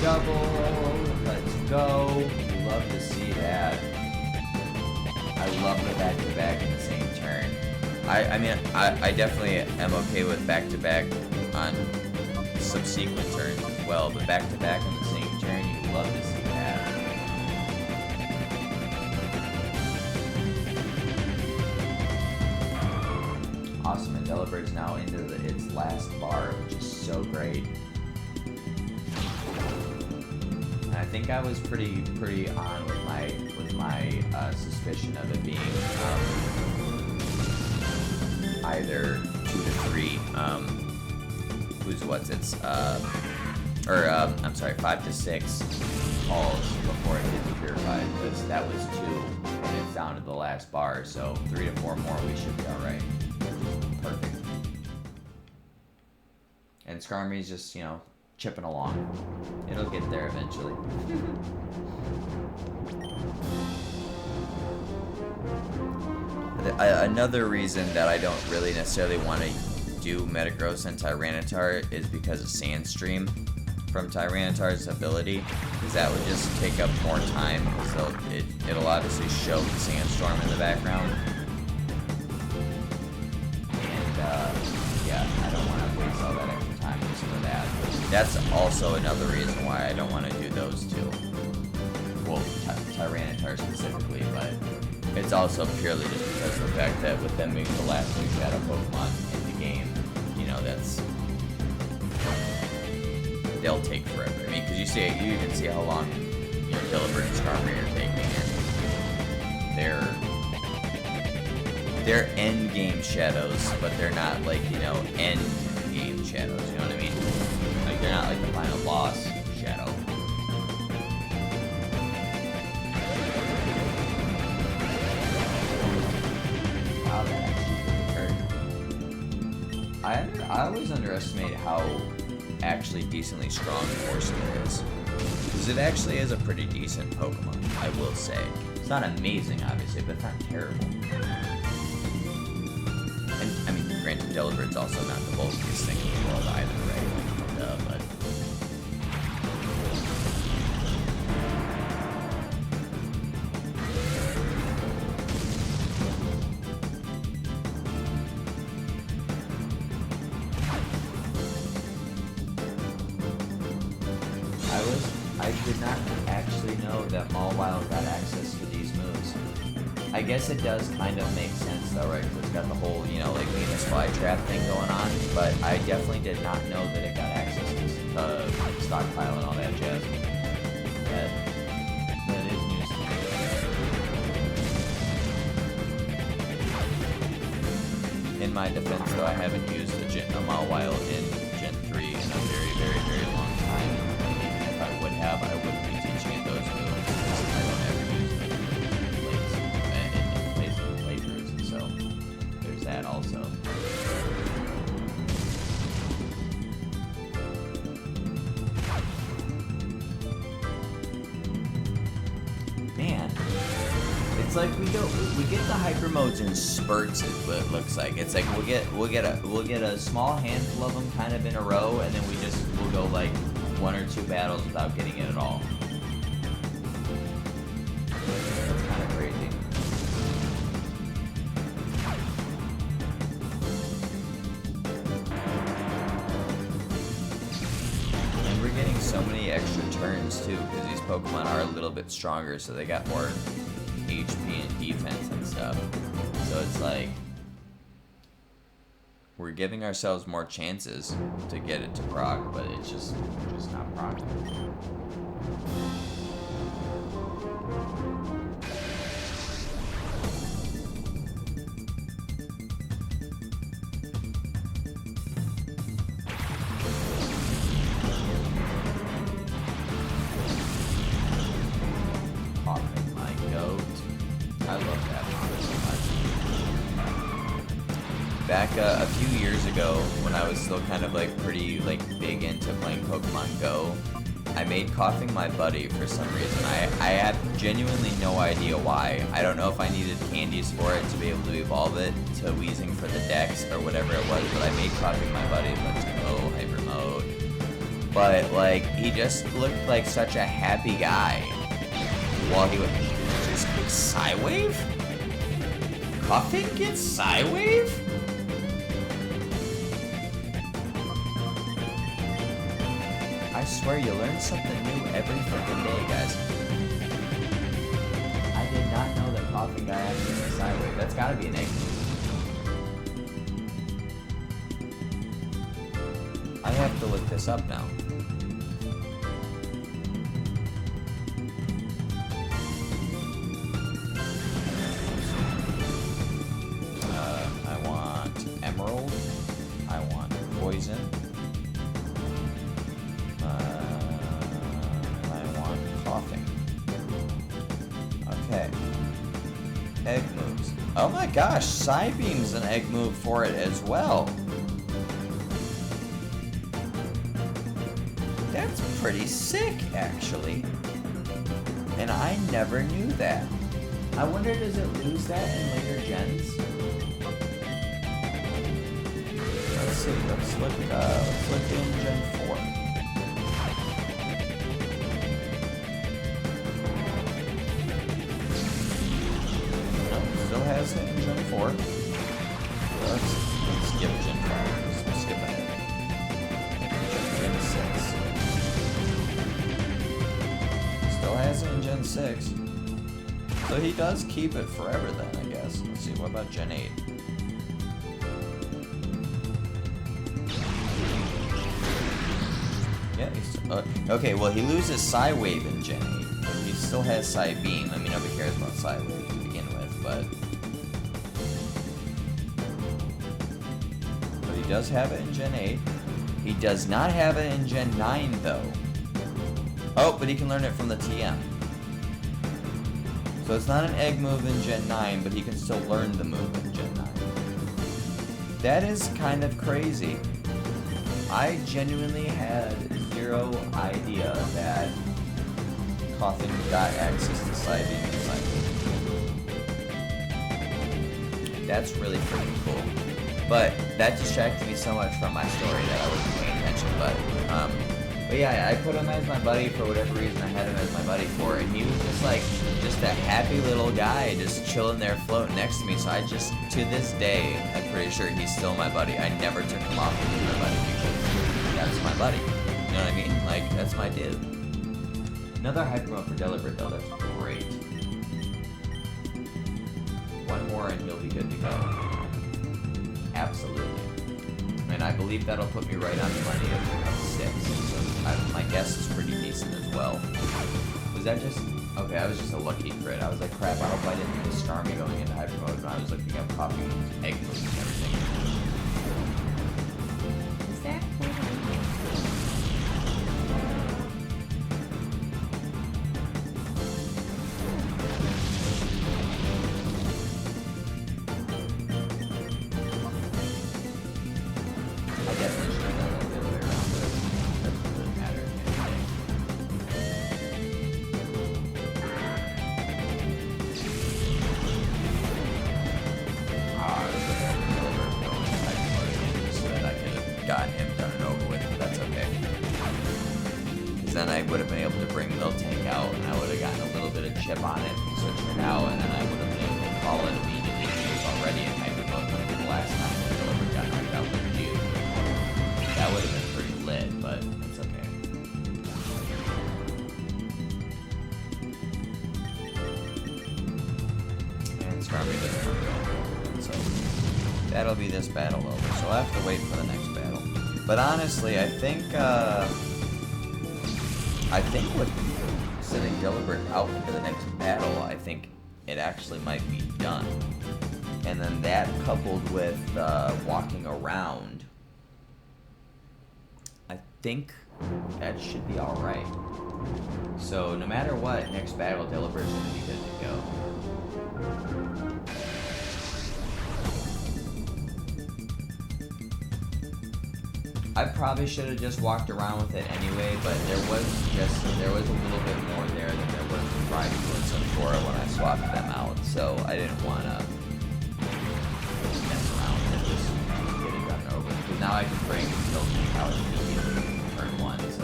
Double, let's go. Love to see that. I love the back-to-back in the same turn. I mean, I definitely am okay with back-to-back on subsequent turns as well, but back-to-back on the same turn, you love to see that. Awesome, and Delabird's now into its last bar, which is so great. And I think I was pretty on with my suspicion of it being either 2 to 3, I'm sorry, 5 to 6 calls before it hit the Purify, because that was 2, and it's down to the last bar, so 3 to 4 more, we should be alright. Perfect. And Skarmory's just, you know, chipping along. It'll get there eventually. Another reason that I don't really necessarily want to do Metagross and Tyranitar is because of Sandstream from Tyranitar's ability, because that would just take up more time, so it'll obviously show the Sandstorm in the background. And yeah, I don't want to waste all that extra time just for that. That's also another reason why I don't want to do those two. Well, Tyranitar specifically, but it's also purely just because of the fact that with them being the last two Shadow Pokemon in the game, you know, they'll take forever. I mean, because you can see how long, you know, Delibird and Skarmory are taking, and they're end game Shadows, but they're not like, you know, end game Shadows. You know what I mean? Like they're not like the final boss Shadow. I always underestimate how actually decently strong Corsola is. Because it actually is a pretty decent Pokemon, I will say. It's not amazing, obviously, but it's not terrible. And, I mean, granted, Delabird's also not the bulkiest thing in the world either, right? But... I did not actually know that Mawile got access to these moves. I guess it does kind of make sense though, right? Because it's got the whole, you know, like Venus flytrap thing going on. But I definitely did not know that it got access to stockpile and all that jazz. That is news to me. In my defense though, I haven't used a Mawile in Gen 3 in a very, very, very long time. I wouldn't be teaching it those moves because I don't ever use them in playthroughs, and so there's that also. Man, it's like we get the hyper modes in spurts is what it looks like. It's like we'll get a small handful of them kind of in a row, and then we'll go like 1 or 2 battles without getting it at all. That's kind of crazy. And we're getting so many extra turns too, because these Pokemon are a little bit stronger, so they got more HP and defense and stuff. So it's like, we're giving ourselves more chances to get it to proc, but it's just not proc. Coughing my goat. I love that mod so much. Back a few years ago, when I was still kind of like pretty like big into playing Pokemon Go, I made Coughing my buddy for some reason. I have genuinely no idea why. I don't know if I needed candies for it to be able to evolve it to Wheezing for the Dex or whatever it was, but I made Coughing my buddy. Let's go hyper mode. But like, he just looked like such a happy guy while he would just Psywave? Coughing gets Psywave? I swear you learn something new every freaking day, guys. I did not know that Coughing guy actually has a Psywave. That's gotta be an egg move. I have to look this up now. I want Emerald. I want Poison. Coughing. Okay. Egg moves. Oh my gosh, Psybeam's an egg move for it as well. That's pretty sick, actually. And I never knew that. I wonder, does it lose that in later gens? Let's see. Let's look in Gen 4. Has it in Gen 4. Let's skip Gen 5. Let's skip ahead. Gen 6. Still has it in Gen 6. So he does keep it forever then, I guess. Let's see, what about Gen 8? Yeah, he's okay, well he loses Psywave in Gen 8, but he still has Psybeam. I mean, nobody cares about Psywave to begin with, but he does have it in Gen 8. He does not have it in Gen 9, though. Oh, but he can learn it from the TM. So it's not an egg move in Gen 9, but he can still learn the move in Gen 9. That is kind of crazy. I genuinely had zero idea that Coughing got access to Psybeam and Psybeam. That's really freaking cool. But that distracted me so much from my story that I wasn't paying attention. But yeah, I put him as my buddy for whatever reason I had him as my buddy for, and he was just like, just a happy little guy just chilling there floating next to me. So I just, to this day, I'm pretty sure he's still my buddy. I never took him off of my buddy because that's my buddy. You know what I mean? Like, that's my dude. Another hyper mode for Delibird though, that's great. One more and he'll be good to go. Absolutely. And I believe that'll put me right on plenty of 6. So my guess is pretty decent as well. Was that just... Okay, I was just a lucky crit. I was like, crap, I hope I didn't discard me going into hyper mode when I was looking up Coughing egg moves and everything. Is that cool? Then I would have been able to bring Miltank out, and I would have gotten a little bit of chip on it, switching it out, and then I would have been able to call it immediately. He was already in hyper mode like the last time when Delibird got knocked out with G. That would have been pretty lit, but it's okay. And Starmie doesn't work out, so that'll be this battle over. So I'll have to wait for the next battle. But honestly, I think with sending Delibert out into the next battle, I think it actually might be done. And then that coupled with walking around, I think that should be alright. So no matter what, next battle, Delibert's going to be good to go. I probably should have just walked around with it anyway, but there was a little bit more there than there was with Rhyhorn and Flora when I swapped them out, so I didn't want to mess around and just get it done over. Because now I can bring Miltank out immediately turn 1, so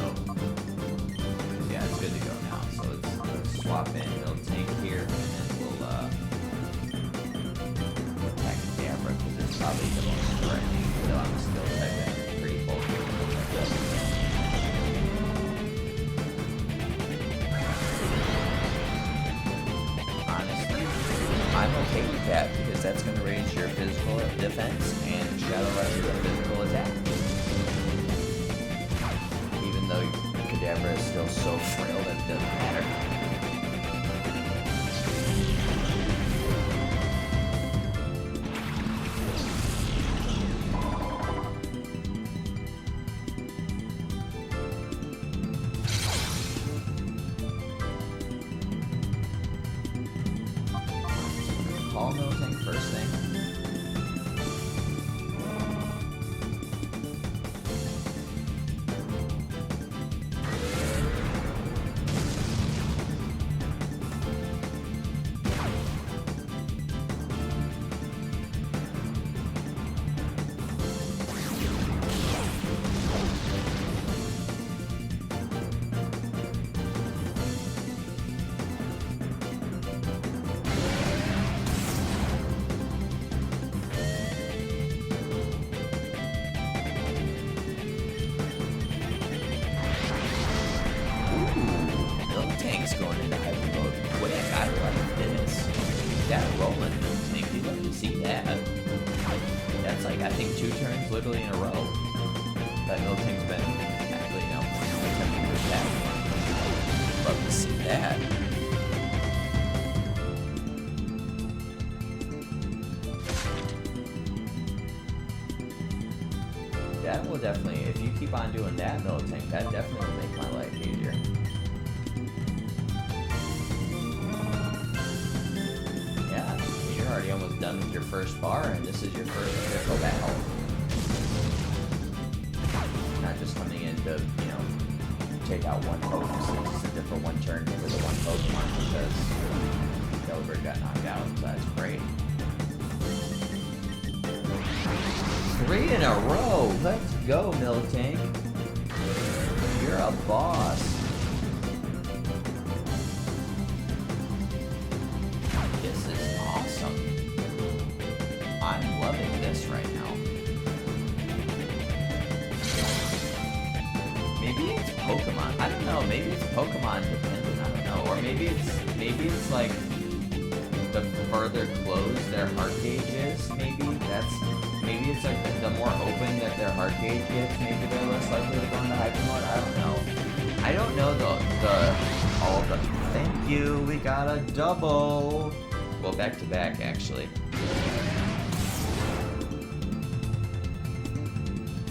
yeah, it's good to go now. So let's swap in Miltank here, and then we'll attack Dabra, because it's probably the most threatening, though I'm still typing. Honestly, I'm okay with that because that's going to raise your physical defense and Shadow Rush your physical attack. Even though Kadabra is still so frail that it doesn't matter. Call Miltank first thing. Going into hyper mode quick. I like this. That rolling Miltank, you love to see that. That's like, I think 2 turns literally in a row that Miltank's been actually, attempting to attack. Love to see that. That will definitely, if you keep on doing that, Miltank, that definitely will make my life easier. Already almost done with your first bar, and this is your first official battle. Not just coming in to, take out one Pokemon. It's a different one turn for the one Pokemon because Delibird got knocked out, so that's great. 3 in a row! Let's go, Miltank! You're a boss! I'm loving this right now. Maybe it's Pokemon. I don't know. Maybe it's Pokemon dependent. I don't know. Or maybe it's like the further closed their heart gauge is. Maybe it's like the more open that their heart gauge gets. Maybe they're less likely to go into hyper mode. I don't know. I don't know all the. Thank you. We got a double. Well, back to back actually.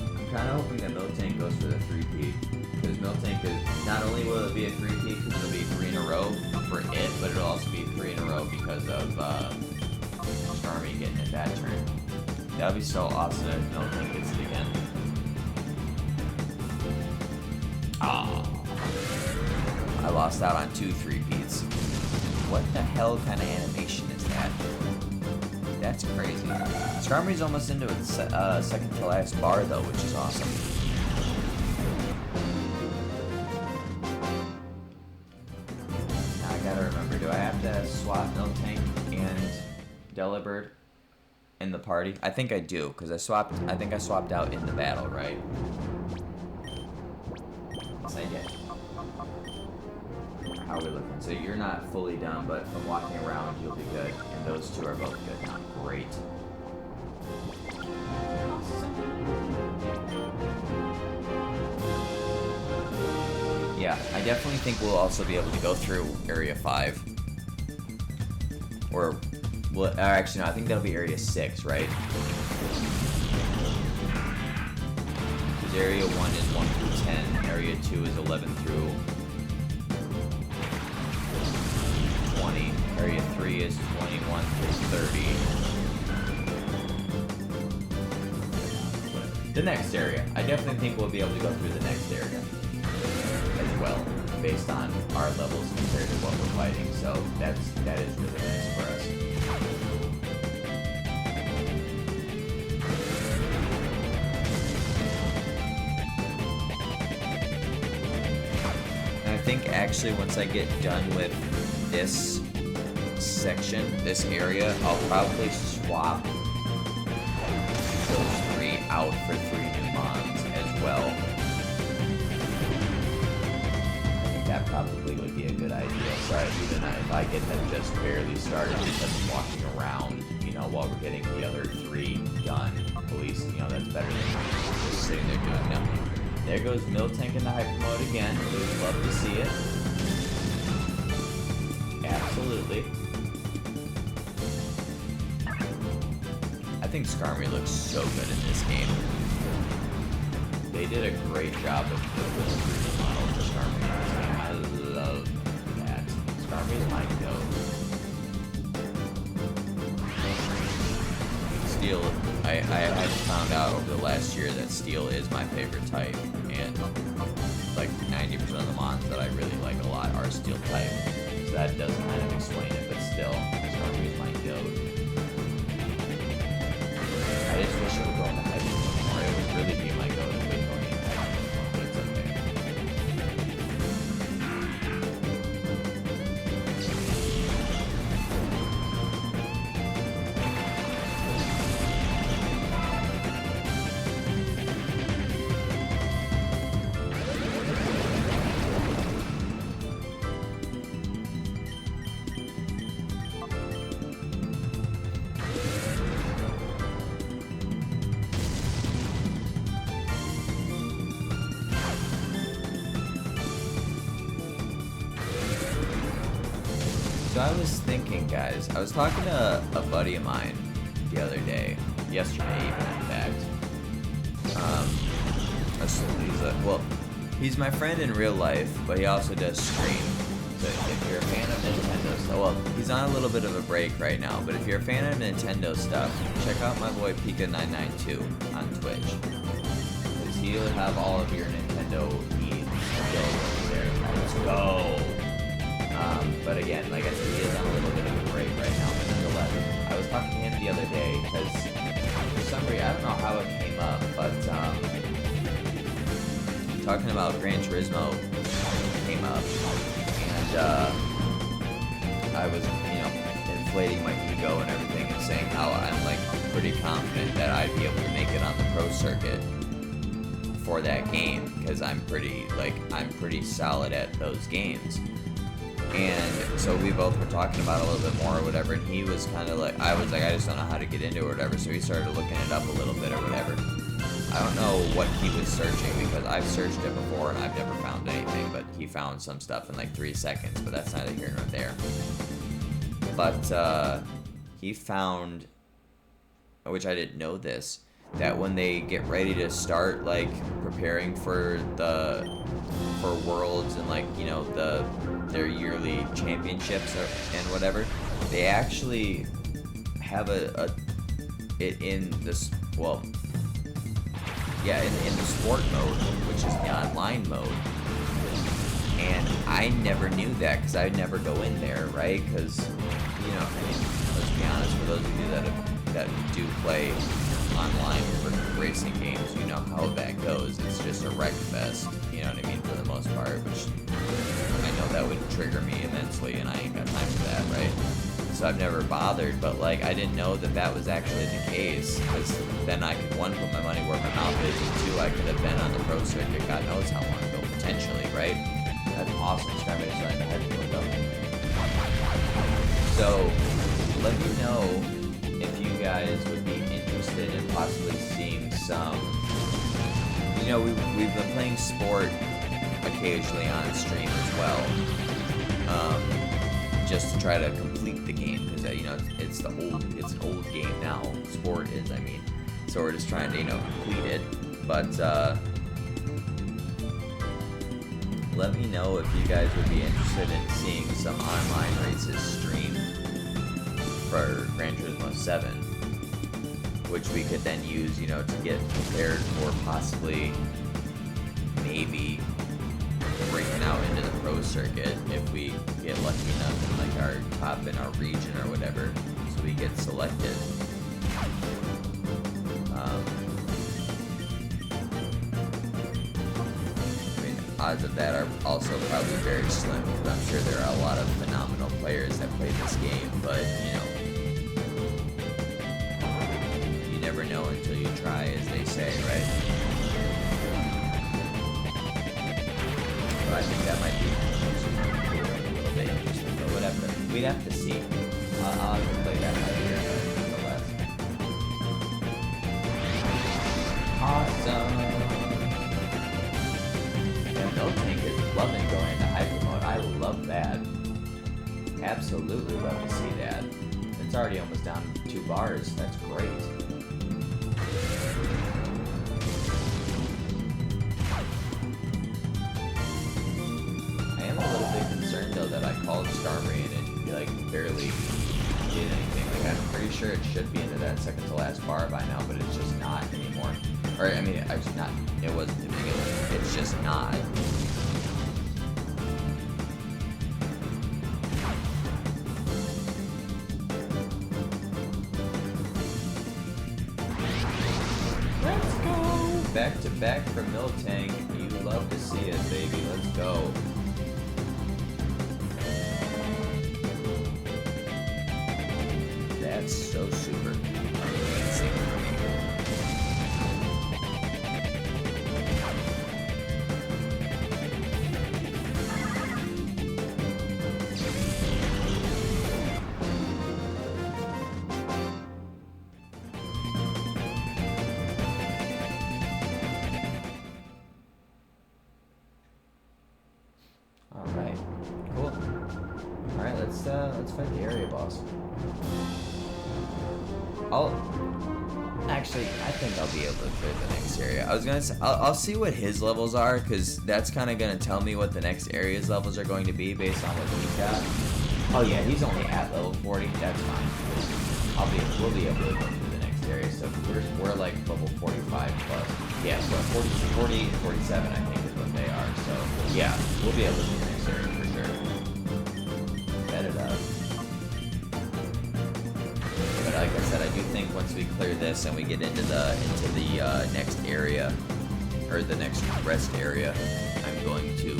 I'm kind of hoping that Miltank goes for the 3-peat, because Miltank is, not only will it be a 3-peat because it'll be 3 in a row for it, but it'll also be 3 in a row because of Starmie getting it that turn. That would be so awesome if Miltank gets it again. Ah, I lost out on 2 3-peats. What the hell kind of animation is that? That's crazy. Skarmory's almost into its second to last bar though, which is awesome. Now I gotta remember, do I have to swap Miltank and Delibird in the party? I think I do, because I think I swapped out in the battle, right? Yes, I did. How are we looking? So you're not fully done, but from walking around, you'll be good. And those two are both good. Not great. Yeah, I definitely think we'll also be able to go through Area 5. Or, well, actually, no, I think that'll be Area 6, right? Because Area 1 is 1 through 10, Area 2 is 11 through 20, Area 3 is 21 through 30. The next area. I definitely think we'll be able to go through the next area as well, based on our levels compared to what we're fighting, so that is really nice for us. And I think actually once I get done with this section, this area, I'll probably swap those 3 out for 3 new mods as well. That probably would be a good idea. So even if I get them just barely started because I'm walking around, you know, while we're getting the other 3 done, at least, you know, that's better than just sitting there doing nothing. There goes Miltank in the hyper mode again. We would love to see it. Absolutely. I think Skarmory looks so good in this game. They did a great job with the 3D model for Skarmory in this game. I love that. Skarmory's my goat. Steel, I found out over the last year that Steel is my favorite type, and like 90% of the mons that I really like a lot are Steel type. So that does kind of explain it, but still, Skarmory's my goat. I just wish it would go into hyper mode more. It would really be my goat if it was going into hyper mode, but it's okay. So I was thinking, guys, I was talking to a buddy of mine the other day, yesterday even, in fact. He's my friend in real life, but he also does stream. So if you're a fan of Nintendo stuff, well, he's on a little bit of a break right now, but if you're a fan of Nintendo stuff, check out my boy Pika992 on Twitch. Because he'll have all of your Nintendo needs over there. Let's go! But again, like I said, he is on a little bit of a break right now, but nonetheless, I was talking to him the other day, because for some reason, I don't know how it came up, but talking about Gran Turismo came up, and I was, you know, inflating my ego and everything, and saying how I'm, like, pretty confident that I'd be able to make it on the pro circuit for that game, because I'm pretty solid at those games. And so we both were talking about it a little bit more or whatever, and he was kind of like, I was like, I just don't know how to get into it or whatever, so he started looking it up a little bit or whatever. I don't know what he was searching, because I've searched it before and I've never found anything, but he found some stuff in like 3 seconds, but that's neither here nor there. But he found, which I didn't know this, that when they get ready to start like preparing for Worlds and like, you know, their yearly championships and whatever, they actually have it in this, well, yeah, in the sport mode, which is the online mode. And I never knew that, because I would never go in there, right? Because, you know, I mean, let's be honest, for those of you that do play online for racing games, you know how that goes. It's just a wreck fest, you know what I mean, for the most part, which I know that would trigger me immensely, and I ain't got time for that, right? So I've never bothered, but like, I didn't know that was actually the case, because then I could, 1, put my money where my mouth is, and 2, I could have been on the pro circuit God knows how long ago, potentially, right? That's awesome. Skarmory is starting to head to go. So let me know if you guys would be interested in possibly seeing some, you know, we've been playing sport occasionally on stream as well, just to try to complete the game, because you know it's an old game now. Sport is, I mean, so we're just trying to, you know, complete it. But let me know if you guys would be interested in seeing some online races streamed for Gran Turismo 7, which we could then use, you know, to get prepared for possibly, maybe, breaking out into the pro circuit if we get lucky enough in like our top in our region or whatever, so we get selected. I mean, odds of that are also probably very slim, because I'm sure there are a lot of phenomenal players that play this game, but you know, you never know until you try, as they say, right? I think that might be a little bit interesting, but we'd have to see. I'll have to play that by ear, nonetheless. Awesome! Yeah, Miltank is loving going into hyper mode. I love that. Absolutely love to see that. It's already almost down to 2 bars. That's great. That I called Starry and it like barely did anything. Like, I'm pretty sure it should be into that second to last bar by now, but it's just not anymore. Or I mean, it's not. It wasn't to begin with. It's just not. Let's go back to back from Miltank. You love to see it, baby. Let's go. That's so super amazing for me. All right, cool. All right, let's fight the area boss. Actually, I think I'll be able to clear the next area. I was gonna say, I'll see what his levels are, because that's kind of gonna tell me what the next area's levels are going to be based on what he's got. Oh yeah, he's only at level 40. That's fine. We'll be able to go through the next area. So we're like level 45 plus. Yeah, so 40 and 47 I think is what they are. So yeah, we'll be able to do the next area for sure. Bet it up. Like I said, I do think once we clear this and we get into the next area, or the next rest area, I'm going to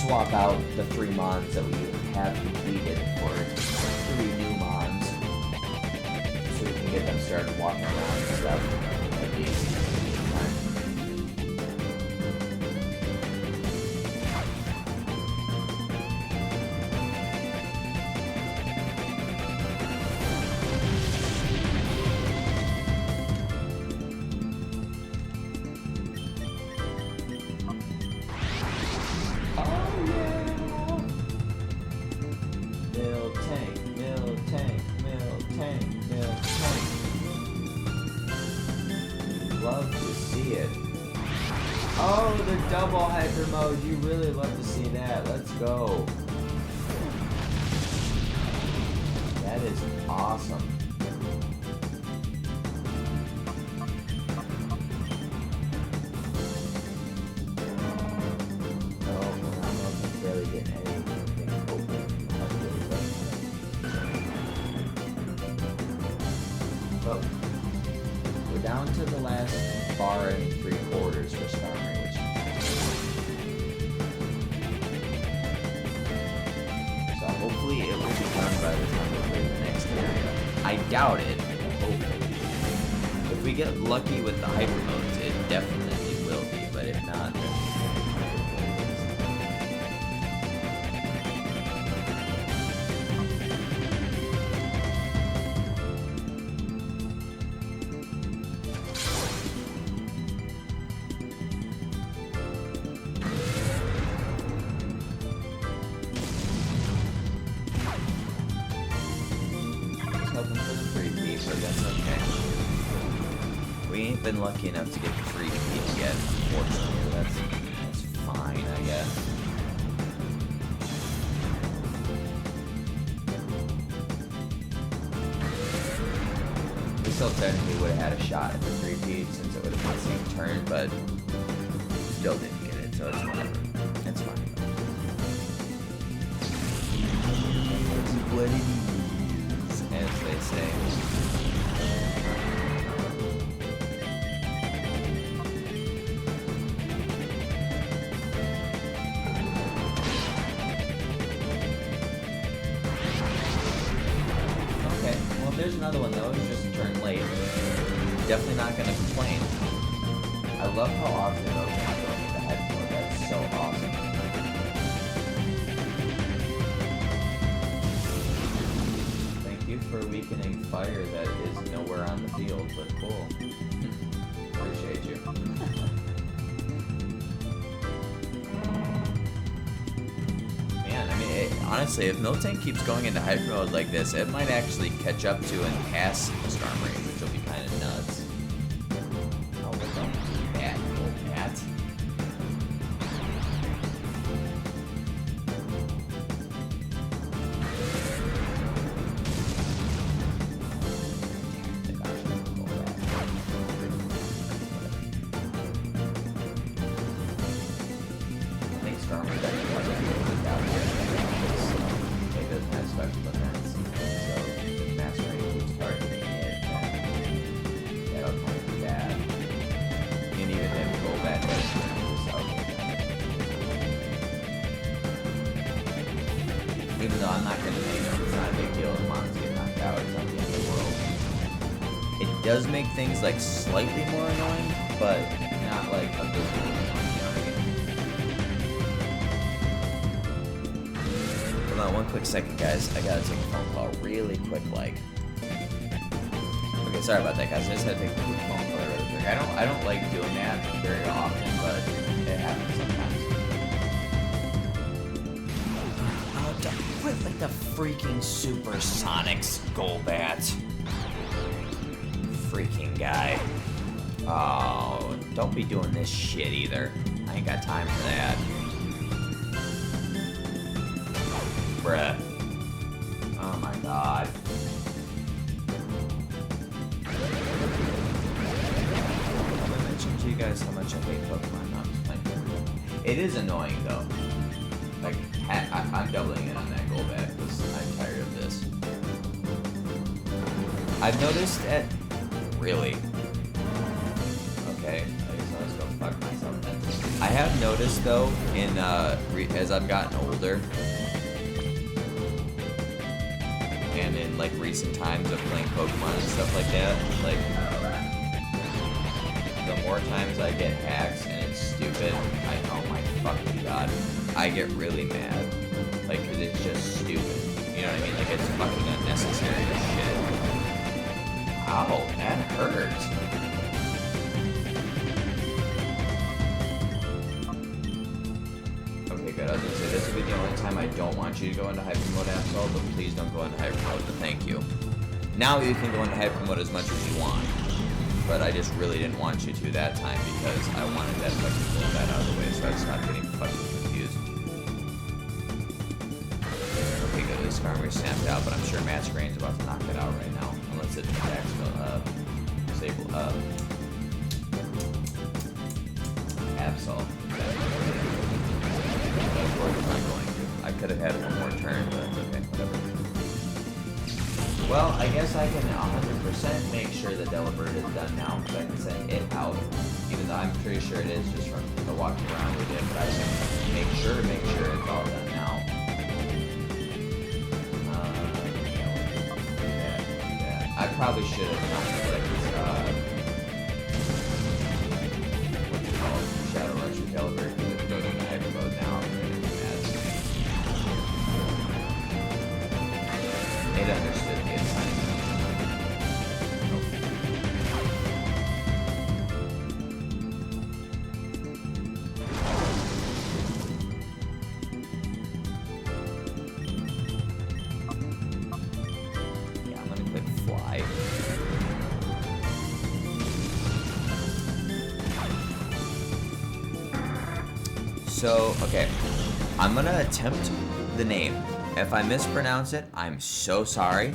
swap out the 3 mons that we have completed for 3 new mons, so we can get them started walking around and stuff. That'd be fun. Love to see it. Oh, the double hyper mode. You really love to see that. Let's go. That is awesome. Oh, I'm not barely getting anything open. Oh. We're down to the last bar and 3/4 for Starry, which so hopefully it will be done by the time we play the next area. I doubt it, hopefully. If we get lucky with the hyper modes, it definitely will be, but if not, then but that's okay. We ain't been lucky enough to get 3 feet yet, unfortunately. That's fine, I guess. We still technically would have had a shot at the 3 feet since it would have been the same turn, but still didn't get it, so it's whatever. It's fine. It's what it is, as they say. Okay, well, there's another one though. It's just a turn late. Definitely not gonna complain. I love how often those are going into head mode. That's so awesome. Thank you for weakening fire that is nowhere on the field, but cool. Appreciate you. Man, I mean, honestly, if Miltank keeps going into hyper mode like this, it might actually catch up to and pass Storm Rage, which will be kind of nuts. Oh, what the bat, old bat. Even though I'm not going to name it, it's not a big deal if Mons get knocked out. It's not the end of the world. It does make things like slightly more annoying, but not like a big deal. You know what I mean? Hold on one quick second, guys. I gotta take a phone call really quick, like. Okay, sorry about that, guys. I just had to take a quick phone call really quick. I don't like doing that very often, but it happens sometimes. Quit with the freaking supersonics, Golbat. Freaking guy. Oh, don't be doing this shit either. I ain't got time for that. Bruh. Oh my god. Have I mentioned to you guys how much I hate Pokemon? No, I'm just playing. It is annoying though. Like, I'm doubling in on that Golbat because I'm tired of this. I've noticed that... Really? Okay, I guess I'll just go fuck myself then. I have noticed, though, in, as I've gotten older, and in, like, recent times of playing Pokemon and stuff like that, like, the more times I get hacks and it's stupid, oh my fucking god, I get really mad. Like, cause it's just stupid. You know what I mean? Like, it's fucking unnecessary as shit. Ow, that hurts. Okay, good. I was gonna say, this will be the only time I don't want you to go into hyper mode, Absol, but please don't go into hyper mode, but thank you. Now you can go into hyper mode as much as you want. But I just really didn't want you to that time because I wanted that fucking pull that out of the way so I stopped getting fucking confused. Okay, good. This Skarmory snapped out, but I'm sure Masquerade's about to knock it out right now. Unless it attacks disable Absol. Of course it's not going to. I could have had one more turn, but it's okay, whatever. Well, I guess I can 100% make sure that Delibird is done now, because I can send it out, even though I'm pretty sure it is just from the walking around with it, but I can make sure it's all done now. Yeah, I probably should have done like what you call it, Shadow Rush with Delibird, because it's going into hyper mode now. I'm going to be mad. It understood the assignment. Yeah, I'm gonna click fly. So, okay. I'm gonna attempt the name. If I mispronounce it, I'm so sorry.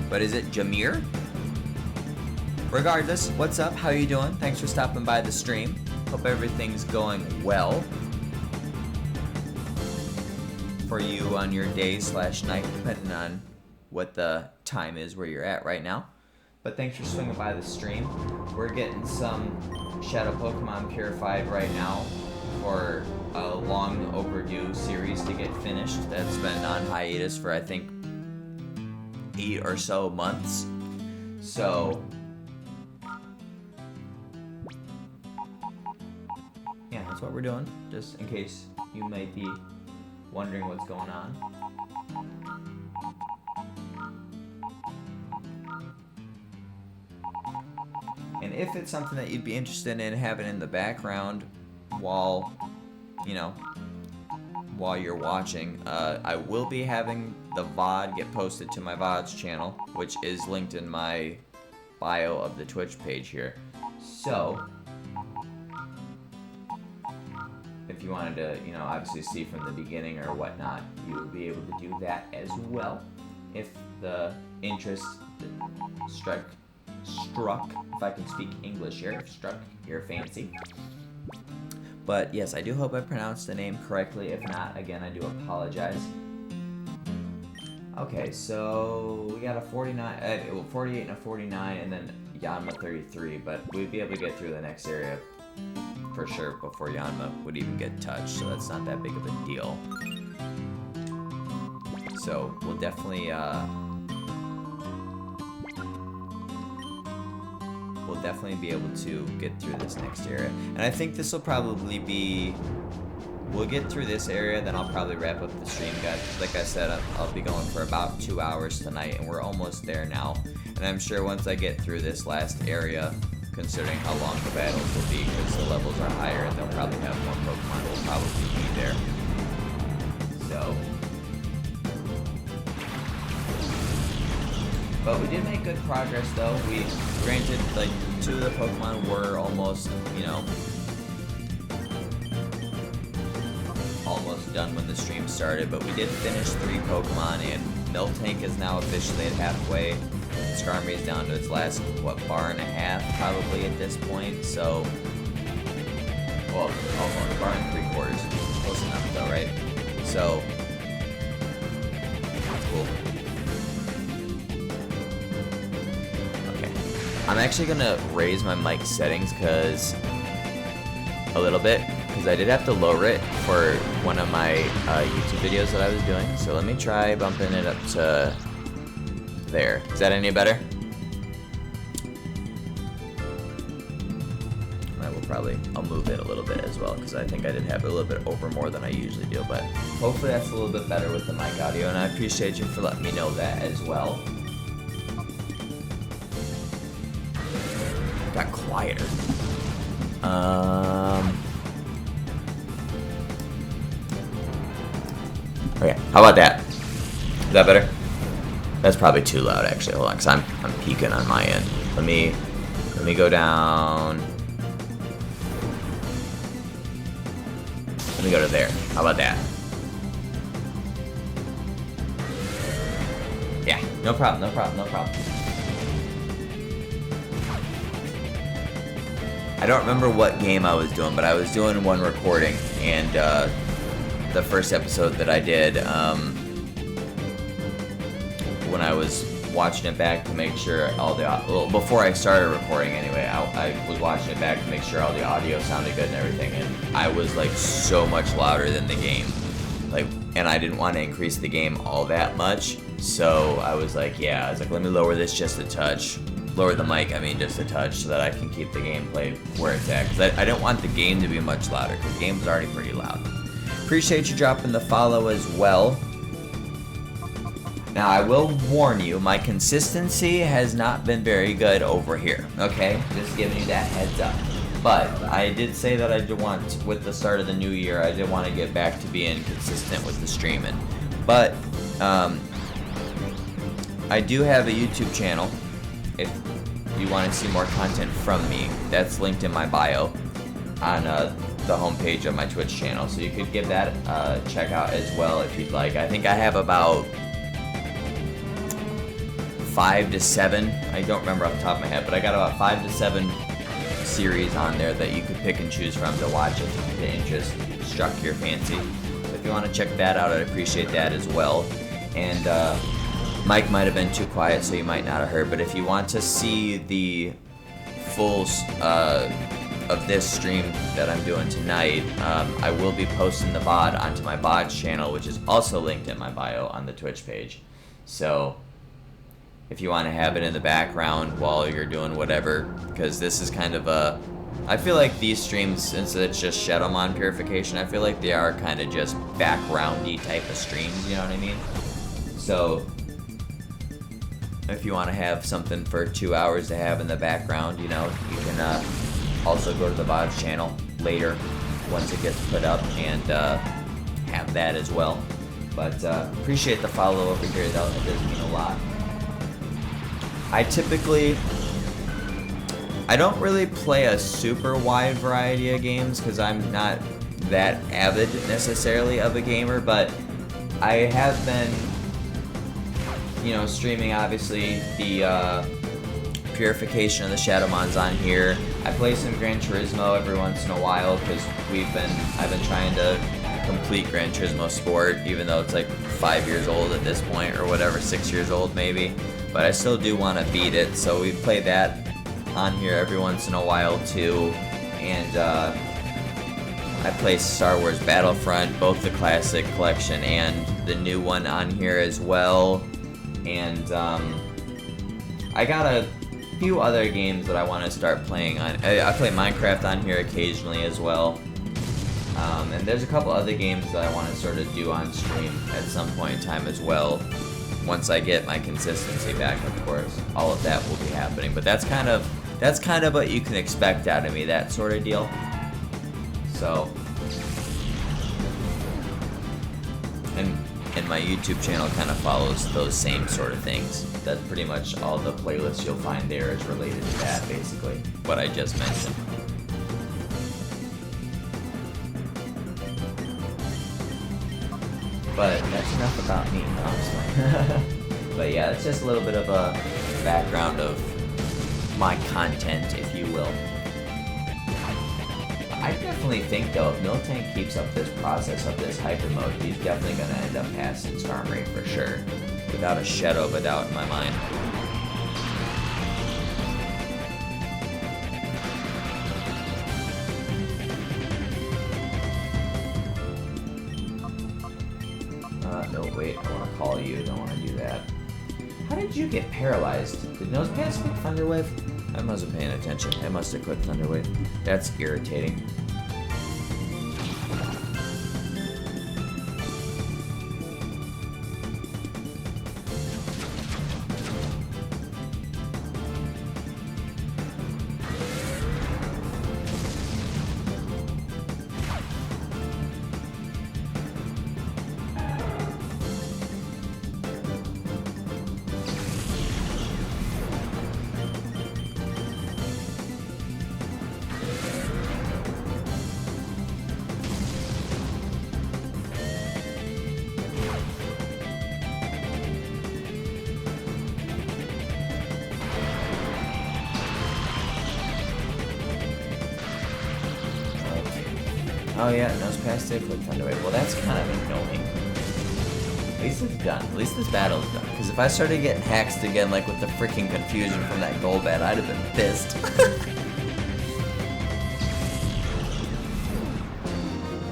But is it Jameer? Regardless, what's up? How you doing? Thanks for stopping by the stream. Hope everything's going well for you on your day/night, depending on what the time is where you're at right now. But thanks for swinging by the stream. We're getting some Shadow Pokemon purified right now for a long overdue series to get finished that's been on hiatus for I think 8 or so months. So yeah, that's what we're doing, just in case you might be wondering what's going on. And if it's something that you'd be interested in having in the background while, you know, while you're watching, I will be having the VOD get posted to my VODs channel, which is linked in my bio of the Twitch page here. So, if you wanted to, you know, obviously see from the beginning or whatnot, you would be able to do that as well. If the interest struck, if I can speak English here, struck your fancy. But yes, I do hope I pronounced the name correctly. If not, again, I do apologize. Okay, so we got a 48 and a 49, and then Yanma 33, but we'd be able to get through the next area for sure before Yanma would even get touched, so that's not that big of a deal. So we'll definitely be able to get through this next area. And I think this will probably be, we'll get through this area, then I'll probably wrap up the stream, guys. Like I said, I'll be going for about 2 hours tonight, and we're almost there now. And I'm sure once I get through this last area, considering how long the battles will be, because the levels are higher and they'll probably have more Pokemon will probably be there. So, but we did make good progress though. We, granted, like, 2 of the Pokemon were almost, you know, almost done when the stream started, but we did finish 3 Pokemon, and Miltank is now officially at halfway. Skarmory is down to its last, what, bar and a half probably at this point, so, well, almost, bar and 3/4, close enough though, right? So, that's cool. Okay, I'm actually gonna raise my mic settings a little bit, because I did have to lower it for one of my YouTube videos that I was doing, so let me try bumping it up to there. Is that any better? I'll move it a little bit as well, because I think I did have it a little bit over more than I usually do, but hopefully that's a little bit better with the mic audio, and I appreciate you for letting me know that as well. Got quieter. Okay, how about that? Is that better? That's probably too loud, actually. Hold on, because I'm peaking on my end. Let me go down. Let me go to there. How about that? Yeah, no problem. I don't remember what game I was doing, but I was doing one recording, and the first episode that I did, when I was watching it back to make sure all the, well, before I started recording anyway, I was watching it back to make sure all the audio sounded good and everything, and I was like so much louder than the game, like, and I didn't want to increase the game all that much, so I was like, let me lower this just a touch, lower the mic, I mean just a touch, so that I can keep the gameplay where it's at, because I don't want the game to be much louder, because the game was already pretty loud. Appreciate you dropping the follow as well. Now, I will warn you, my consistency has not been very good over here, okay? Just giving you that heads up. But I did say that I did want, with the start of the new year, I did want to get back to being consistent with the streaming. But, I do have a YouTube channel, if you want to see more content from me. That's linked in my bio. on the homepage of my Twitch channel, so you could give that a check out as well if you'd like. I think I have about 5 to 7, I don't remember off the top of my head, but I got about 5 to 7 series on there that you could pick and choose from to watch if the interest struck your fancy. So if you want to check that out, I'd appreciate that as well. And Mike might have been too quiet, so you might not have heard, but if you want to see the full of this stream that I'm doing tonight, I will be posting the VOD onto my VOD channel, which is also linked in my bio on the Twitch page. So if you want to have it in the background while you're doing whatever, because this is kind of a, I feel like these streams, since it's just Shadowmon Purification, I feel like they are kind of just backgroundy type of streams, you know what I mean? So if you want to have something for 2 hours to have in the background, you know, you can also go to the VOD channel later once it gets put up and have that as well. But appreciate the follow over here, though. It does mean a lot. I don't really play a super wide variety of games because I'm not that avid necessarily of a gamer, but I have been, you know, streaming obviously the Purification of the Shadowmons on here. I play some Gran Turismo every once in a while because I've been trying to complete Gran Turismo Sport, even though it's like 5 years old at this point or whatever, 6 years old maybe. But I still do want to beat it, so we play that on here every once in a while too. And I play Star Wars Battlefront, both the classic collection and the new one on here as well. And I got a few other games that I want to start playing on. I play Minecraft on here occasionally as well. And there's a couple other games that I want to sort of do on stream at some point in time as well. Once I get my consistency back, of course, all of that will be happening. But that's kind of what you can expect out of me, that sort of deal. So, and my YouTube channel kind of follows those same sort of things. That's pretty much all the playlists you'll find there is related to that, basically, what I just mentioned. But that's enough about me, honestly. But yeah, it's just a little bit of a background of my content, if you will. I definitely think, though, if Miltank keeps up this process of this hyper mode, he's definitely going to end up passing Skarmory for sure. Without a shadow of a doubt in my mind. No, wait, I want to call you, don't want to do that. How did you get paralyzed? Did Nosepass click Thunderwave? I wasn't paying attention. I must have clicked Thunderwave. That's irritating. Oh yeah, Nosepass did click Thunderwave. Well, that's kind of annoying. At least it's done. At least this battle's done. Because if I started getting hexed again, like with the freaking confusion from that Golbat, I'd have been pissed.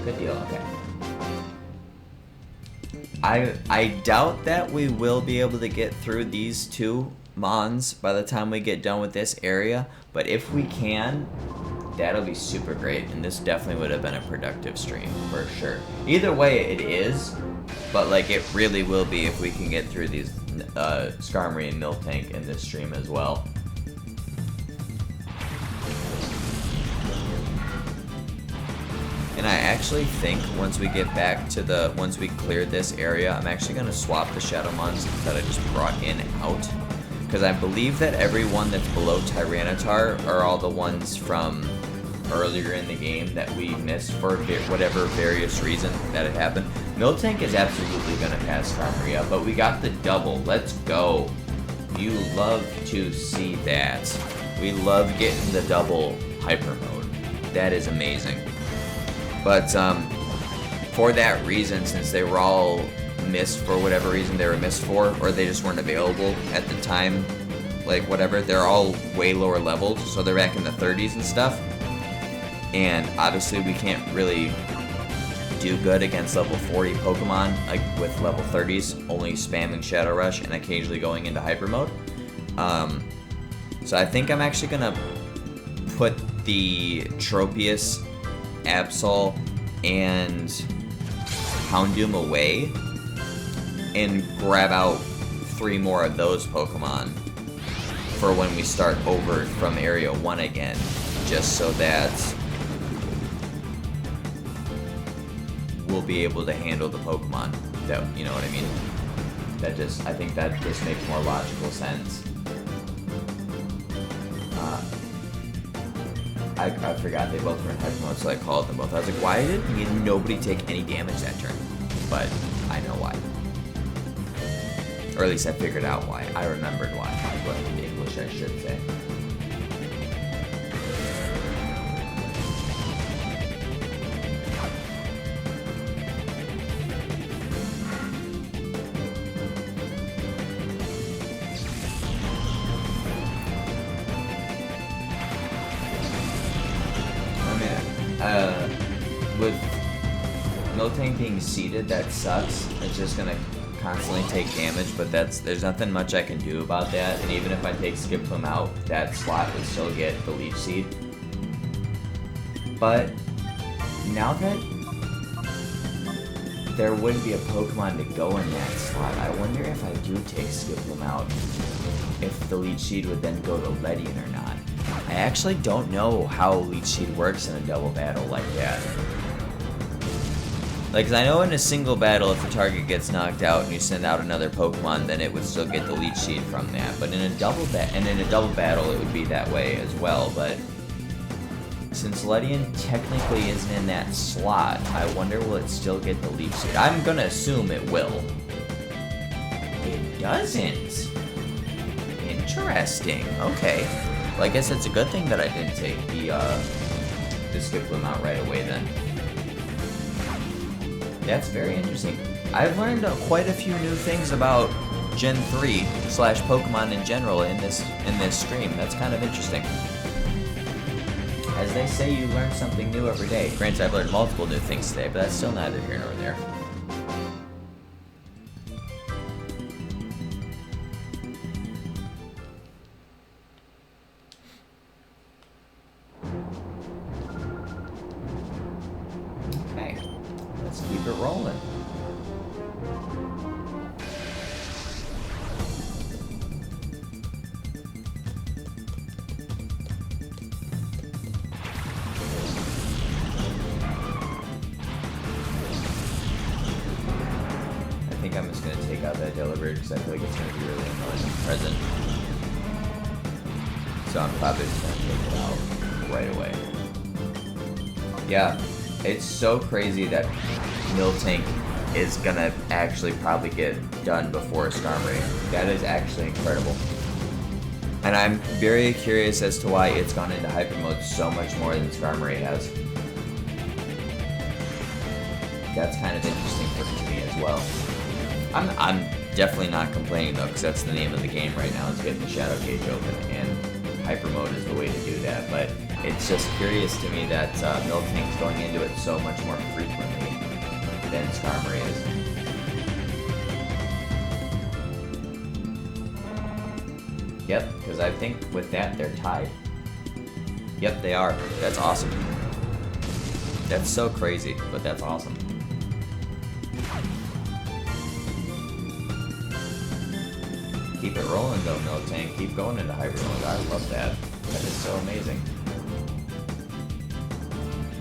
Good deal, okay. I doubt that we will be able to get through these two Mons by the time we get done with this area, but if we can, that'll be super great, and this definitely would have been a productive stream, for sure. Either way, it is, but like it really will be if we can get through these Skarmory and Miltank in this stream as well. And I actually think once we get back to once we clear this area, I'm actually going to swap the Shadowmons that I just brought in out. Because I believe that every one that's below Tyranitar are all the ones from earlier in the game that we missed for whatever various reason that it happened. Miltank is absolutely going to pass Skarmory up, but we got the double. Let's go. You love to see that. We love getting the double hyper mode. That is amazing. But for that reason, since they were all missed for whatever reason they were missed for, or they just weren't available at the time, like whatever, they're all way lower leveled, so they're back in the 30s and stuff. And obviously we can't really do good against level 40 Pokemon like with level 30s, only spamming Shadow Rush and occasionally going into hyper mode. So I think I'm actually gonna put the Tropius, Absol, and Houndoom away and grab out 3 more of those Pokemon for when we start over from Area 1 again, just so that we'll be able to handle the Pokemon. That, you know what I mean? I think that just makes more logical sense. I forgot they both were in hyper mode, so I called them both. I was like, why did nobody take any damage that turn? But I know why. Or at least I figured out why. I remembered why. What in English I should say. With Miltank being seated, that sucks. It's just gonna constantly take damage, but there's nothing much I can do about that. And even if I take Skiploom out, that slot would still get the Leech Seed. But now that there would be a Pokemon to go in that slot, I wonder if I do take Skiploom out, if the Leech Seed would then go to Ledian or not. I actually don't know how Leech Seed works in a double battle like that. Like, 'cause I know in a single battle, if the target gets knocked out and you send out another Pokemon, then it would still get the Leech Seed from that. But in a double battle, it would be that way as well. But since Ledian technically isn't in that slot, I wonder will it still get the Leech Seed? I'm gonna assume it will. It doesn't. Interesting. Okay. Well, I guess it's a good thing that I didn't take the Skiploom out right away then. That's very interesting. I've learned quite a few new things about Gen 3 / Pokemon in general in this stream. That's kind of interesting. As they say, you learn something new every day. Granted, I've learned multiple new things today, but that's still neither here nor there. Keep it rolling. I think I'm just going to take out that Delibird because I feel like it's going to be really annoying present. So I'm probably just going to take it out right away. Yeah, it's so crazy that Miltank is gonna actually probably get done before Skarmory. That is actually incredible. And I'm very curious as to why it's gone into hyper mode so much more than Skarmory has. That's kind of interesting to me as well. I'm definitely not complaining though, because that's the name of the game right now, is getting the Shadow Cage open, and hyper mode is the way to do that. But it's just curious to me that Miltank's going into it so much more frequently than Skarmory is. Yep, because I think with that they're tied. Yep, they are. That's awesome. That's so crazy, but that's awesome. Keep it rolling though, Miltank. Keep going into hyper mode. I love that. That is so amazing.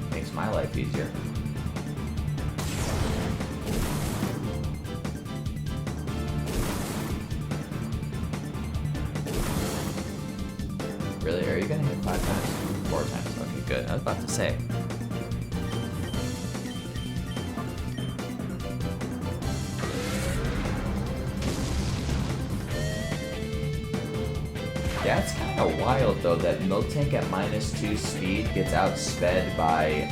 Makes my life easier. Really? Are you gonna hit 5 times? 4 times. Okay, good. I was about to say. That's kind of wild, though, that Milk Tank at -2 speed gets outsped by,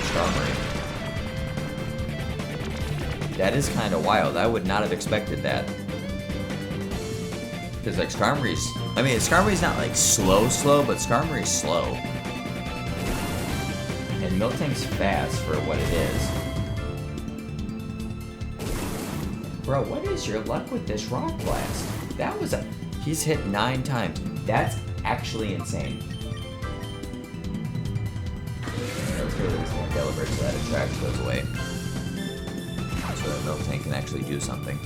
Skarmory. That is kind of wild. I would not have expected that. Because, like, Skarmory's not, like, slow, but Skarmory's slow. And Milk Tank's fast for what it is. Bro, what is your luck with this Rock Blast? That was he's hit 9 times. That's actually insane. Let's go to this one Delibird so that attract goes away. So that Milk Tank can actually do something.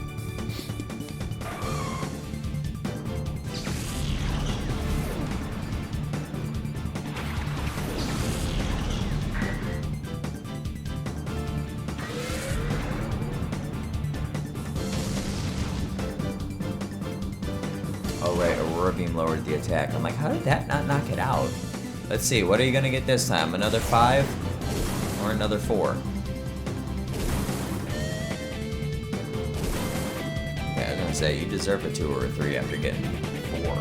Oh right, Aurora Beam lowered the attack. I'm like, how did that not knock it out? Let's see, what are you gonna get this time? Another 5? Or another 4? Yeah, I was gonna say, you deserve a 2 or a 3 after getting 4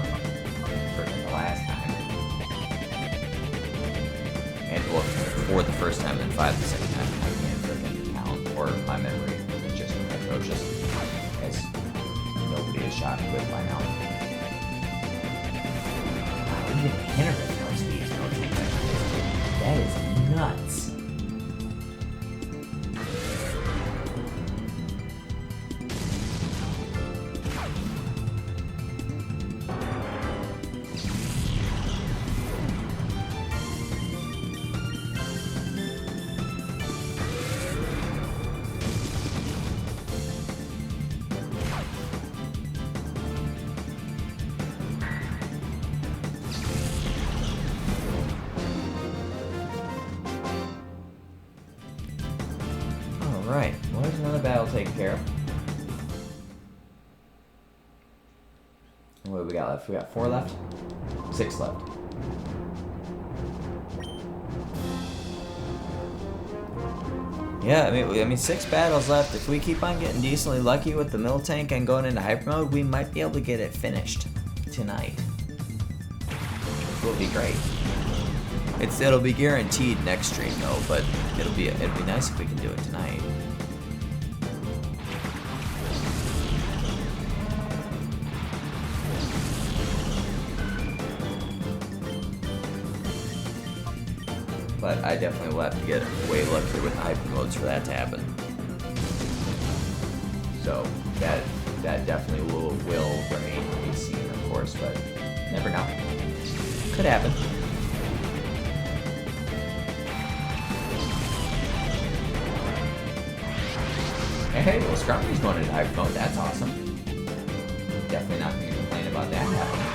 for the last time. And well, 4 the first time and 5 the second time. I can't freaking count. Or my memory is just atrocious. As nobody is shot with by now. Hinterland speeds no take that is nuts. Alright, well, there's another battle taken care of. What do we got left? We got 4 left? 6 left. Yeah, I mean 6 battles left. If we keep on getting decently lucky with the Milk Tank and going into hyper mode, we might be able to get it finished tonight. Which will be great. It'll be guaranteed next stream though, but it'll be nice if we can do it tonight. But I definitely will have to get way luckier with hyper modes for that to happen. So that definitely will remain to be seen, of course, but never know. Could happen. Hey, well, Skarmory's going into hyper mode. That's awesome. Definitely not going to complain about that happening.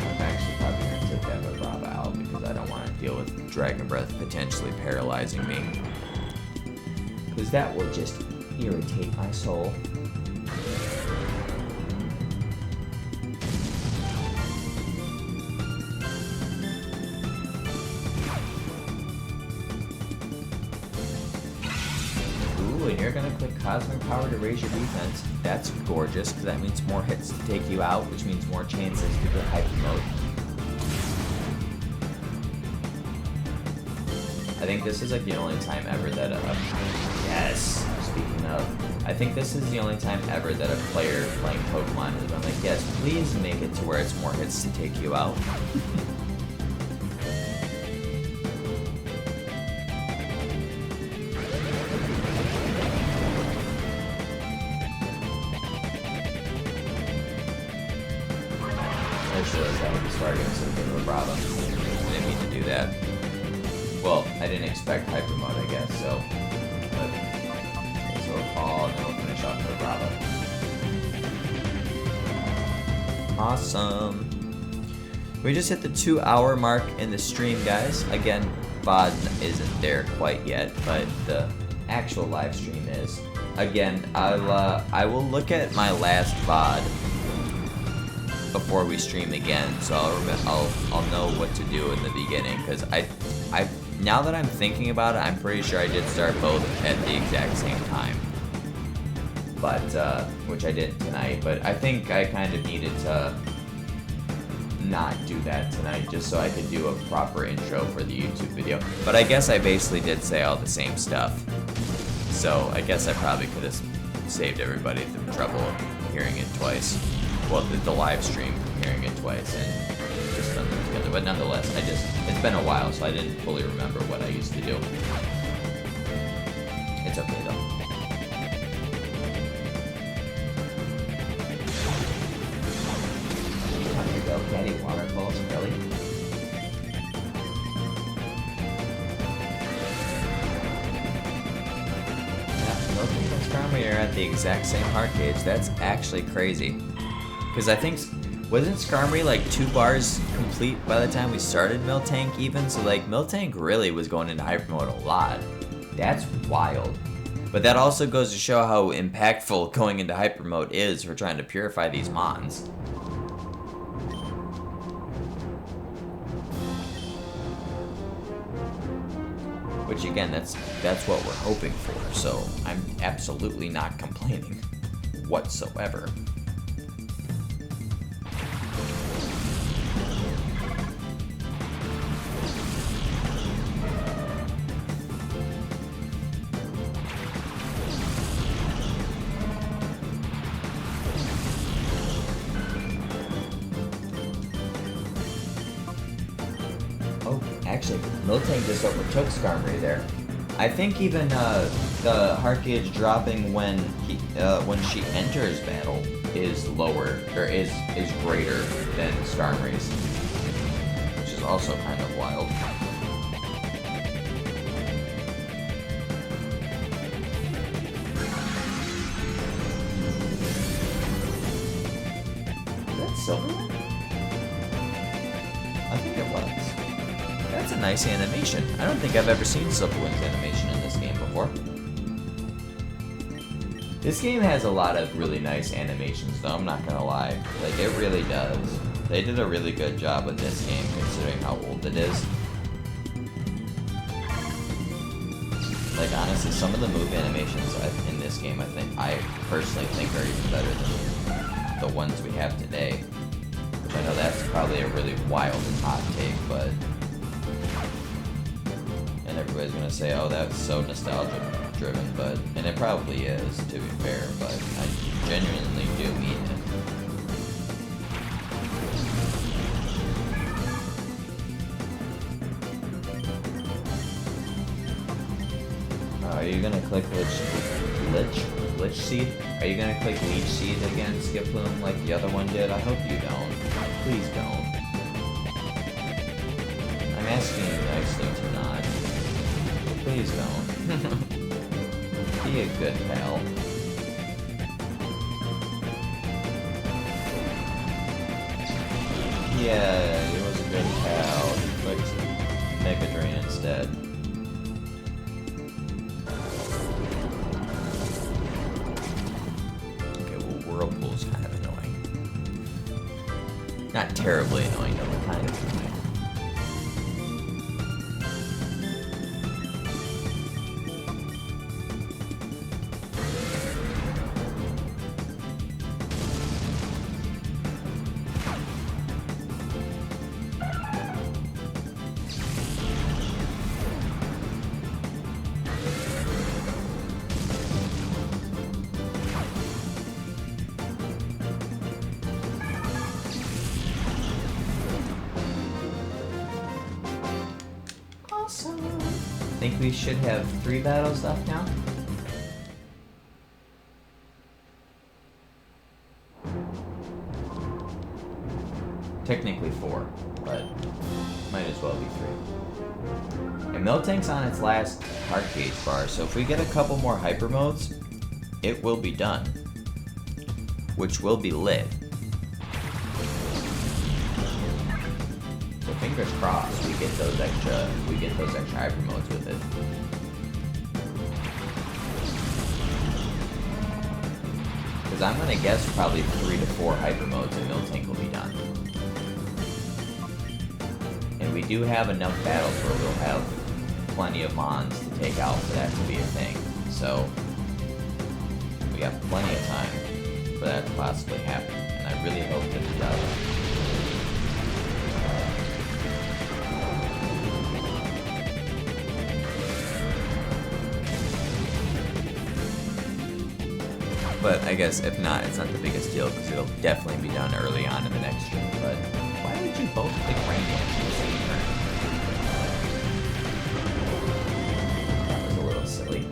I'm actually probably going to take that with Brava out because I don't want to deal with Dragon Breath potentially paralyzing me. Because that will just irritate my soul. And you're gonna click Cosmic Power to raise your defense. That's gorgeous, because that means more hits to take you out, which means more chances to get hyper mode. I think this is like the only time ever that yes, speaking of, I think this is the only time ever that a player playing Pokemon has been like, yes, please make it to where it's more hits to take you out. I just realized that would be starting instead of a Bravo. I didn't mean to do that. Well, I didn't expect hyper mode, I guess, so. But, okay, so we'll call and then we'll finish off the Bravo. Awesome. We just hit the 2-hour mark in the stream, guys. Again, VOD isn't there quite yet, but the actual live stream is. again, I will look at my last VOD before we stream again, so I'll know what to do in the beginning, because I now that I'm thinking about it, I'm pretty sure I did start both at the exact same time. But, which I didn't tonight, but I think I kind of needed to not do that tonight, just so I could do a proper intro for the YouTube video. But I guess I basically did say all the same stuff. So I guess I probably could have saved everybody the trouble of hearing it twice. Well, the live stream, hearing it twice, and just done them together. But nonetheless, it's been a while, so I didn't fully remember what I used to do. It's okay though. Here you go, Caddy waterfalls, really? Milton and Skarmory are at the exact same heart gauge. That's actually crazy. Because I think, wasn't Skarmory like 2 bars complete by the time we started Miltank even? So like Miltank really was going into hyper mode a lot. That's wild. But that also goes to show how impactful going into hyper mode is for trying to purify these mons. Which again, that's what we're hoping for, so I'm absolutely not complaining whatsoever. Oh, actually, Miltank just overtook Skarmory there. I think even the heart gauge dropping when she enters battle is lower, or is greater than Skarmory's, which is also kind of wild. Is that Silverwind? I think it was. That's a nice animation. I don't think I've ever seen Silverwind's animation in this game before. This game has a lot of really nice animations though, I'm not gonna lie. Like, it really does. They did a really good job with this game considering how old it is. Like, honestly, some of the move animations in this game I personally think are even better than the ones we have today. Which I know that's probably a really wild and hot take, but... And everybody's gonna say, oh, that's so nostalgia driven, and it probably is, to be fair, but I genuinely do mean it. Are you gonna click Lich Seed? Are you gonna click Leech Seed against Skiploom like the other one did? I hope you don't. Please don't. I'm asking you nicely to not. Please don't. Be a good pal. Yeah, he was a good pal. He clicked Mega Drain instead. Okay, well, Whirlpool's kind of annoying. Not terribly annoying, though, but kind of annoying. Think we should have 3 battles left now? Technically 4, but might as well be 3. And Miltank's on its last heart gauge bar, so if we get a couple more hyper modes, it will be done. Which will be lit. So fingers crossed we get those extra hyper modes with it. Because I'm going to guess probably 3 to 4 hyper modes and Mill Tank will be done. And we do have enough battles where we'll have plenty of mons to take out for that to be a thing. So, we got plenty of time for that to possibly happen. And I really hope that it does. But I guess if not, it's not the biggest deal because it'll definitely be done early on in the next stream. But why would you both pick Rain Dance in the same turn? That was a little silly.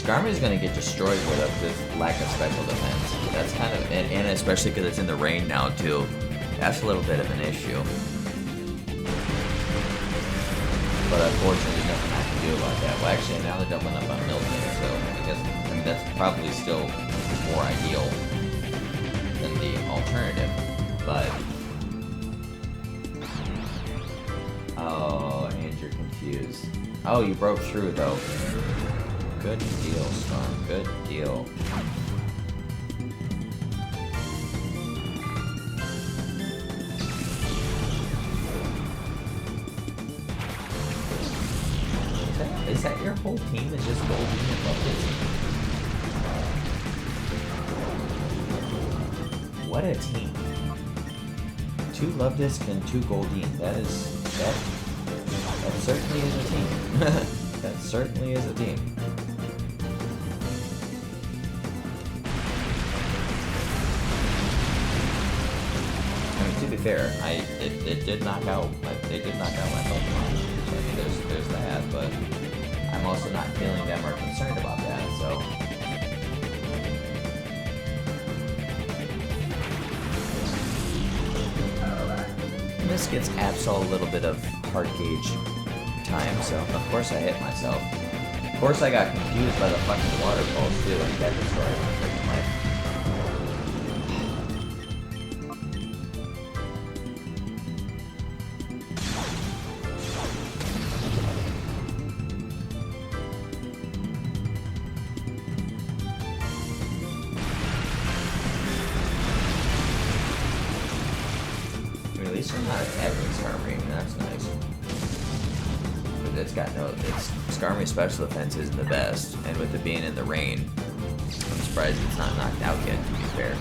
Skarmory's gonna get destroyed with this lack of special defense. That's kind of, and especially because it's in the rain now too. That's a little bit of an issue. But unfortunately, there's nothing I can do about that. Well, actually, now they're doubling up on Milton, so I guess that's probably still more ideal than the alternative. But oh, and you're confused. Oh, you broke through though. Good deal, Storm. Good deal. Is that your whole team is just Goldeen and Love What a team. 2 Love Disc and 2 Goldeen. That certainly is a team. That certainly is a team. To be fair, it did knock out. They did knock out my Pokemon. So, I mean, there's that, but I'm also not feeling them or concerned about that. So, and this gets Absol a little bit of heart gauge time. So, of course, I hit myself. Of course, I got confused by the fucking water pulse too, and got destroyed my freaking life. At least I'm not attacking Skarmory, that's nice. But it's got Skarmory's special defense isn't the best, and with it being in the rain, I'm surprised it's not knocked out yet, to be fair.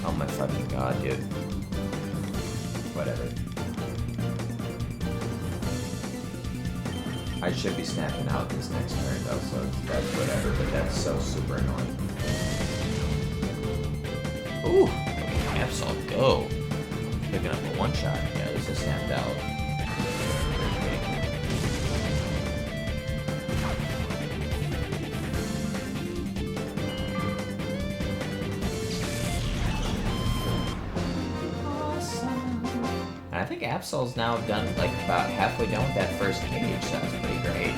Oh my fucking god, dude. Whatever. I should be snapping out this next turn though, so that's whatever, but that's so super annoying. Ooh! Absol, go! Picking up a one-shot. Yeah, this is snapped out. Awesome. And I think Absol's now done, like, about halfway done with that first cage. That's pretty great.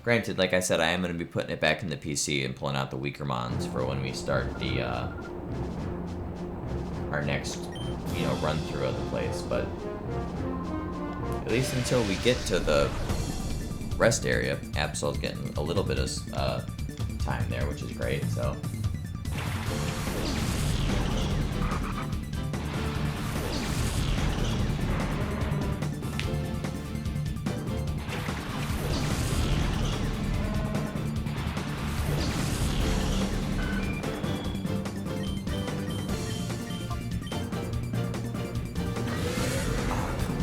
Granted, like I said, I am going to be putting it back in the PC and pulling out the weaker mons for when we start the, our next, run through of the place, but at least until we get to the rest area, Absol's getting a little bit of time there, which is great, so.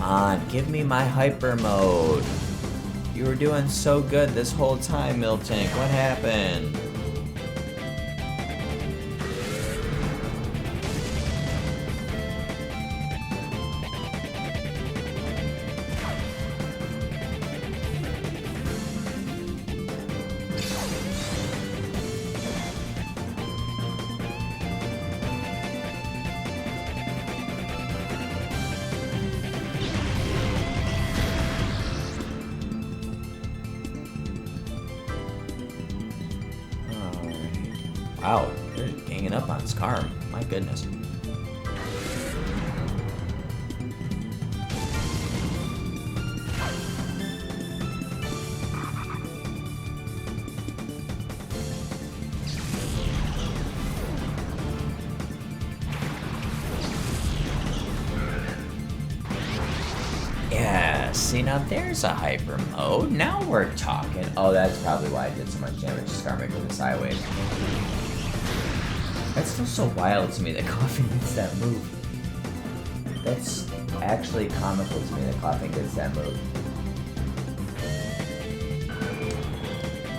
on, give me my hyper mode. You were doing so good this whole time, Miltank. What happened? Wow, they're ganging up on Skarm. My goodness. Yeah, see, now there's a hyper mode. Now we're talking. Oh, that's probably why I did so much damage to Skarm with the Psywave. That's still so wild to me that Coughing gets that move. That's actually comical to me that Coughing gets that move.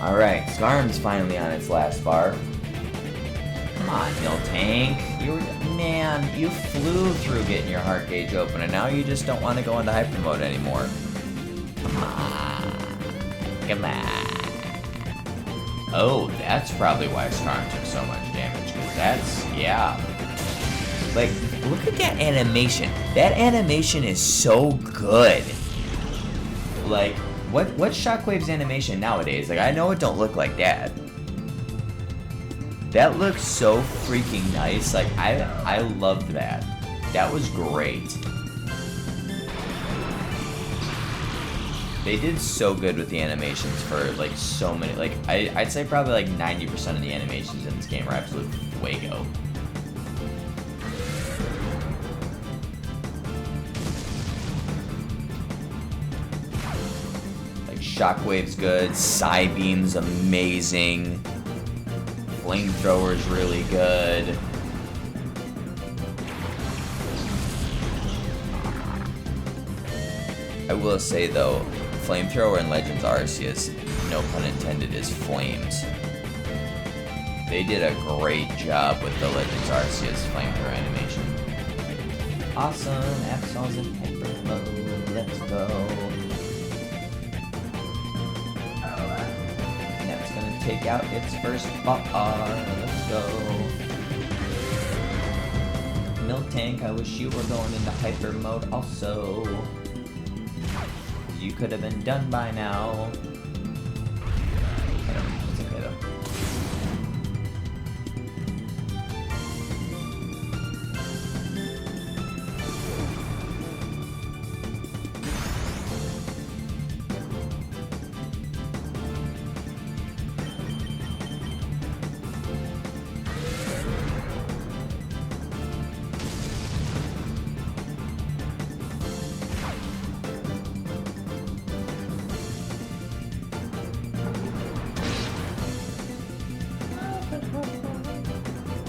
Alright, Skarm's finally on its last bar. Come on, Miltank. Man, you flew through getting your heart gauge open, and now you just don't want to go into hyper mode anymore. Come on. Come on. Oh, that's probably why Skarm took so much damage, because that's, yeah. Like, look at that animation. That animation is so good. Like, what's Shockwave's animation nowadays? Like, I know it don't look like that. That looks so freaking nice. Like, I loved that. That was great. They did so good with the animations for, like, so many, like, I'd say probably, like, 90% of the animations in this game are absolute fuego. Like, Shockwave's good, Psybeam's amazing, Flamethrower's really good. I will say, though, Flamethrower and Legends Arceus, no pun intended, is flames. They did a great job with the Legends Arceus Flamethrower animation. Awesome, Absol's in hyper mode, let's go. That's gonna take out its first bar, let's go. Miltank, I wish you were going into hyper mode also. You could have been done by now. It's okay though.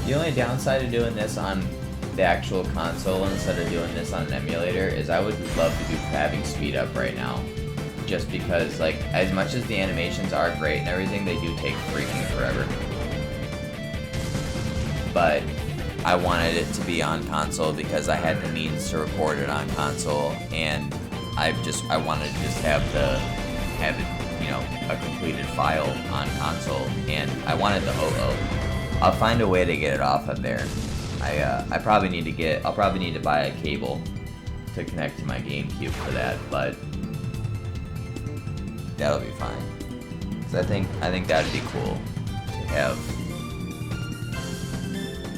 The only downside of doing this on the actual console instead of doing this on an emulator is I would love to do having speed up right now. Just because, like, as much as the animations are great and everything, they do take freaking forever. But I wanted it to be on console because I had the means to record it on console, and I wanted to just have it, you know, a completed file on console, and I wanted the Ho-Oh. I'll find a way to get it off of there. I'll probably need to buy a cable to connect to my GameCube for that, but that'll be fine. 'Cause I think that'd be cool to have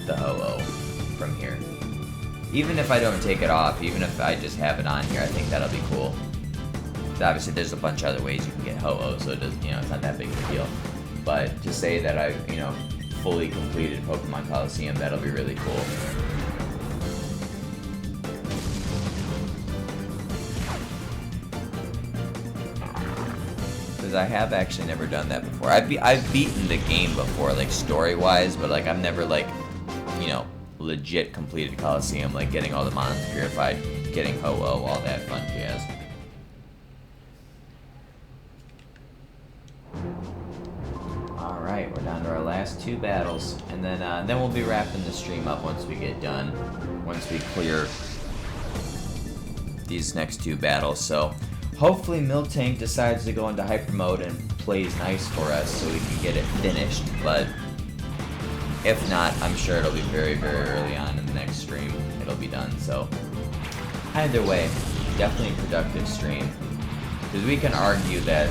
the Ho-Oh from here. Even if I don't take it off, even if I just have it on here, I think that'll be cool. 'Cause obviously there's a bunch of other ways you can get Ho-Oh, so it does, you know, it's not that big of a deal. But to say that I, you know, fully completed Pokemon Colosseum, that'll be really cool. Because I have actually never done that before. I've beaten the game before, like, story-wise, but, like, I've never, like, you know, legit completed Colosseum, like, getting all the mons purified. getting ho-oh, all that fun jazz. Alright, we're down to our last 2 battles, and then we'll be wrapping the stream up once we get done, once we clear these next 2 battles. So hopefully Miltank decides to go into hyper mode and plays nice for us so we can get it finished, but if not, I'm sure it'll be very, very early on in the next stream it'll be done. So either way, definitely a productive stream, because we can argue that,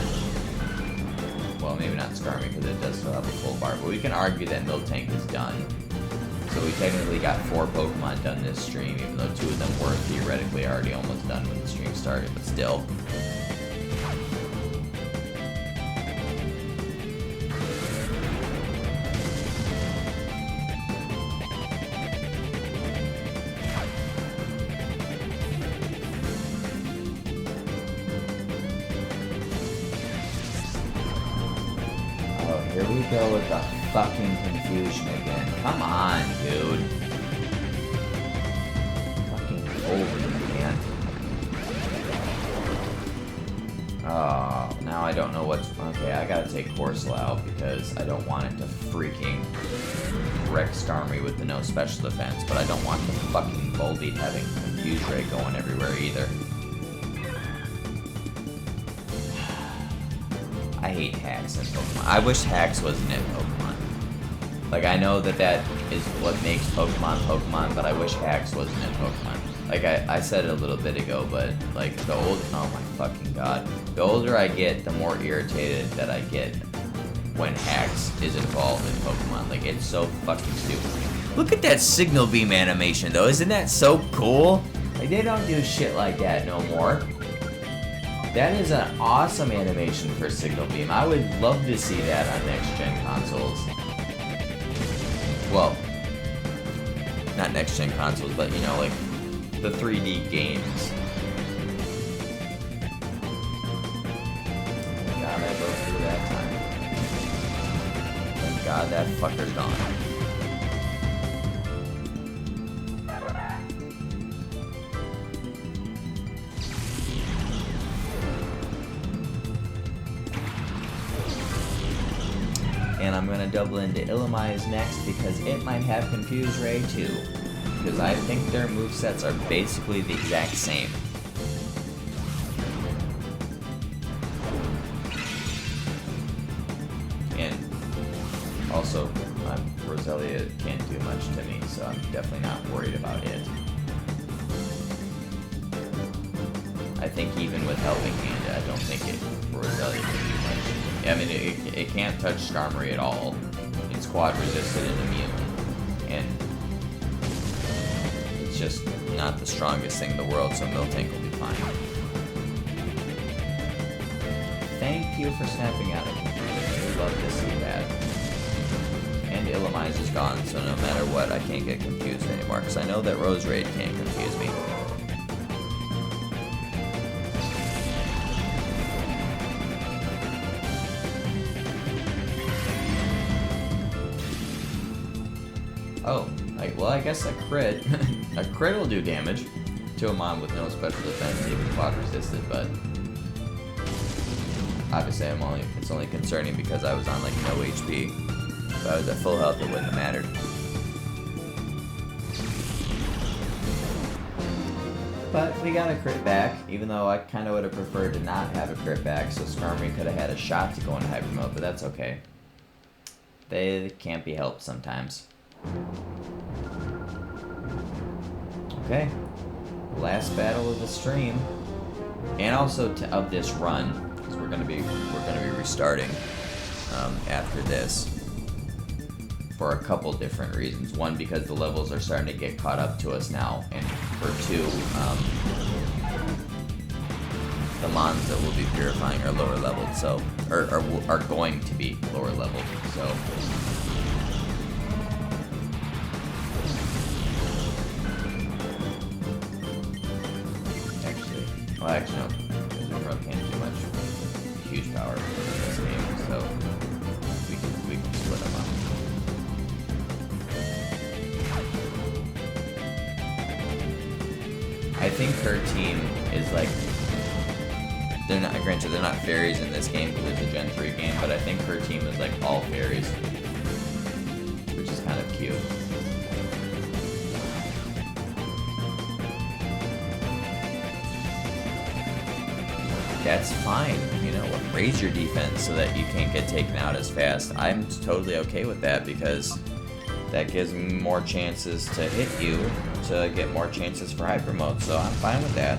well, maybe not Skarmy because it does still have a full bar, but we can argue that Miltank is done. So we technically got 4 Pokemon done this stream, even though 2 of them were theoretically already almost done when the stream started, but still. Here we go with the fucking confusion again. Come on, dude. Fucking over, man. Oh, now I don't know what's... Okay, I gotta take Corsola out because I don't want it to freaking wreck Skarmy with the no special defense, but I don't want the fucking Volbeat having Confuse Ray going everywhere either. I hate hacks in Pokemon. I wish hacks wasn't in Pokemon. Like, I know that that is what makes Pokemon Pokemon, but I wish hacks wasn't in Pokemon. Like, I said it a little bit ago, but, like, the old... Oh my fucking god. The older I get, the more irritated that I get when hacks is involved in Pokemon. Like, it's so fucking stupid. Look at that Signal Beam animation, though. Isn't that so cool? Like, they don't do shit like that no more. That is an awesome animation for Signal Beam. I would love to see that on next-gen consoles. Well, not next-gen consoles, but, you know, like, the 3D games. Thank God I broke through that time. Thank God that fucker's gone. And I'm gonna double into Illumise next because it might have Confuse Ray too. Because I think their movesets are basically the exact same. And also, Roselia can't do much to me, so I'm definitely not worried about it. I think even with Helping Hand, I don't think Roselia can do much. I mean, it can't touch Skarmory at all. It's quad resisted and immune. And it's just not the strongest thing in the world, so Miltank will be fine. Thank you for snapping out of Confusion. We'd love to see that. And Illumise is gone, so no matter what, I can't get confused anymore, because I know that Roserade can't confuse me. Oh, well, I guess a crit. A crit will do damage to a mon with no special defense, even quad resisted, but obviously it's only concerning because I was on like no HP. If I was at full health, it wouldn't have mattered. But we got a crit back, even though I kind of would have preferred to not have a crit back, so Skarmory could have had a shot to go into hyper mode, but that's okay. They can't be helped sometimes. Okay, last battle of the stream, and also of this run, because we're gonna be restarting after this for a couple different reasons. One, because the levels are starting to get caught up to us now, and for 2, the mons that we'll be purifying are lower leveled, so are going to be lower leveled, so. Well, actually, no. Azumarill can't do much huge power in this game, so we can split them up. I I think her team is like, they're not, granted they're not fairies in this game because it's a Gen 3 game, but I think her team is like all fairies, which is kind of cute. That's fine, you know, raise your defense so that you can't get taken out as fast. I'm totally okay with that because that gives me more chances to hit you to get more chances for hyper mode, so I'm fine with that.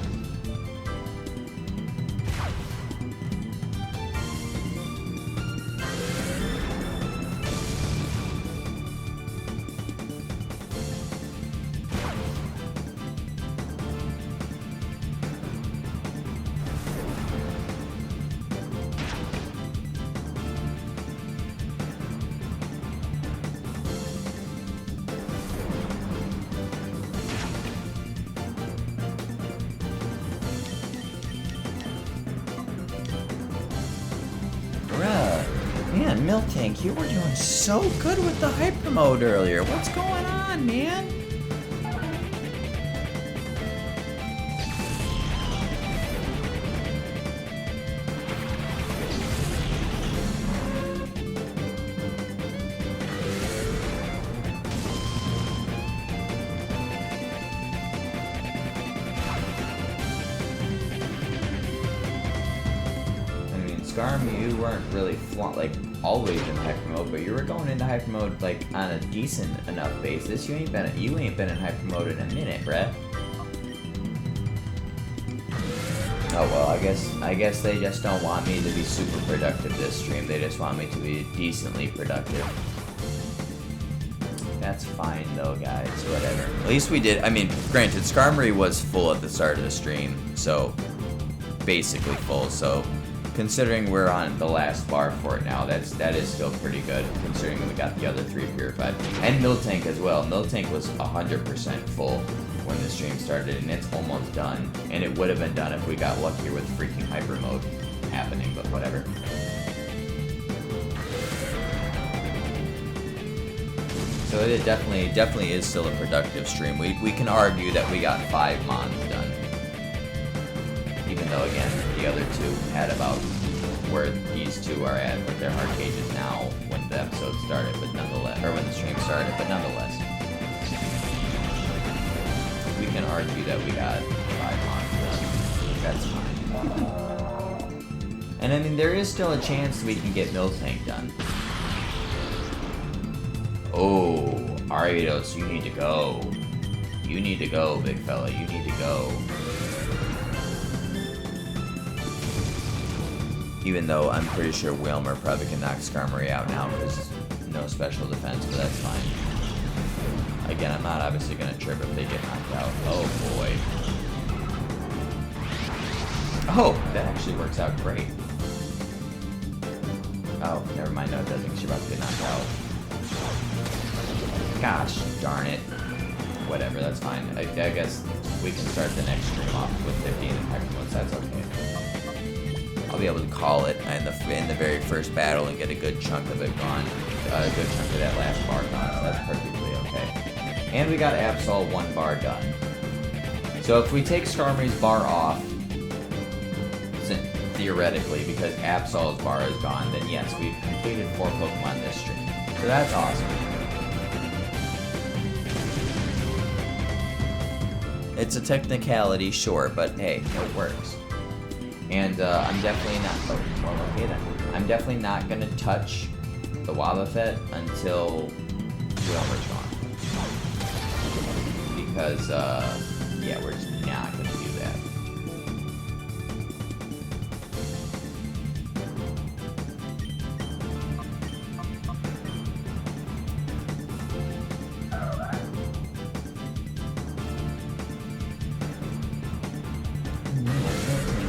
Man, Milk Tank, you were doing so good with the hyper mode earlier. What's going on, man? Scarm, you weren't really like always in hyper mode, but you were going into hyper mode like on a decent enough basis. You ain't been in hyper mode in a minute, Brett. Oh well, I guess they just don't want me to be super productive this stream. They just want me to be decently productive. That's fine though, guys. Whatever. At least we did. I mean, granted, Skarmory was full at the start of the stream, so basically full. So considering we're on the last bar for it now, that is still pretty good, considering we got the other 3 purified. And Miltank as well. Miltank was 100% full when the stream started, and it's almost done. And it would have been done if we got luckier with freaking hyper mode happening, but whatever. So it definitely is still a productive stream. We can argue that we got 5 mons done. Even though, again, the other 2 had about where these 2 are at with their hard cages now when the episode started, but nonetheless, or when the stream started, but nonetheless. We can argue that we got 5 mons done. That's fine. And I mean, there is still a chance we can get Miltank done. Oh, Ariados, you need to go. You need to go, big fella. You need to go. Even though I'm pretty sure Wilmer probably can knock Skarmory out now because no special defense, but that's fine. Again, I'm not obviously going to trip if they get knocked out. Oh boy. Oh, that actually works out great. Oh, never mind. No, it doesn't because you're about to get knocked out. Gosh darn it. Whatever, that's fine. I guess we can start the next stream off with 15 hyper modes. That's okay. I'll be able to call it in the very first battle and get a good chunk of it gone. A good chunk of that last bar gone, so that's perfectly okay. And we got Absol 1 bar done. So if we take Skarmory's bar off, theoretically, because Absol's bar is gone, then yes, we've completed 4 Pokemon this stream. So that's awesome. It's a technicality, sure, but hey, it works. And I'm definitely not. Oh, well, okay then. I'm definitely not gonna touch the Wobbuffet until Wilmer's gone, because yeah, we're just not gonna do that.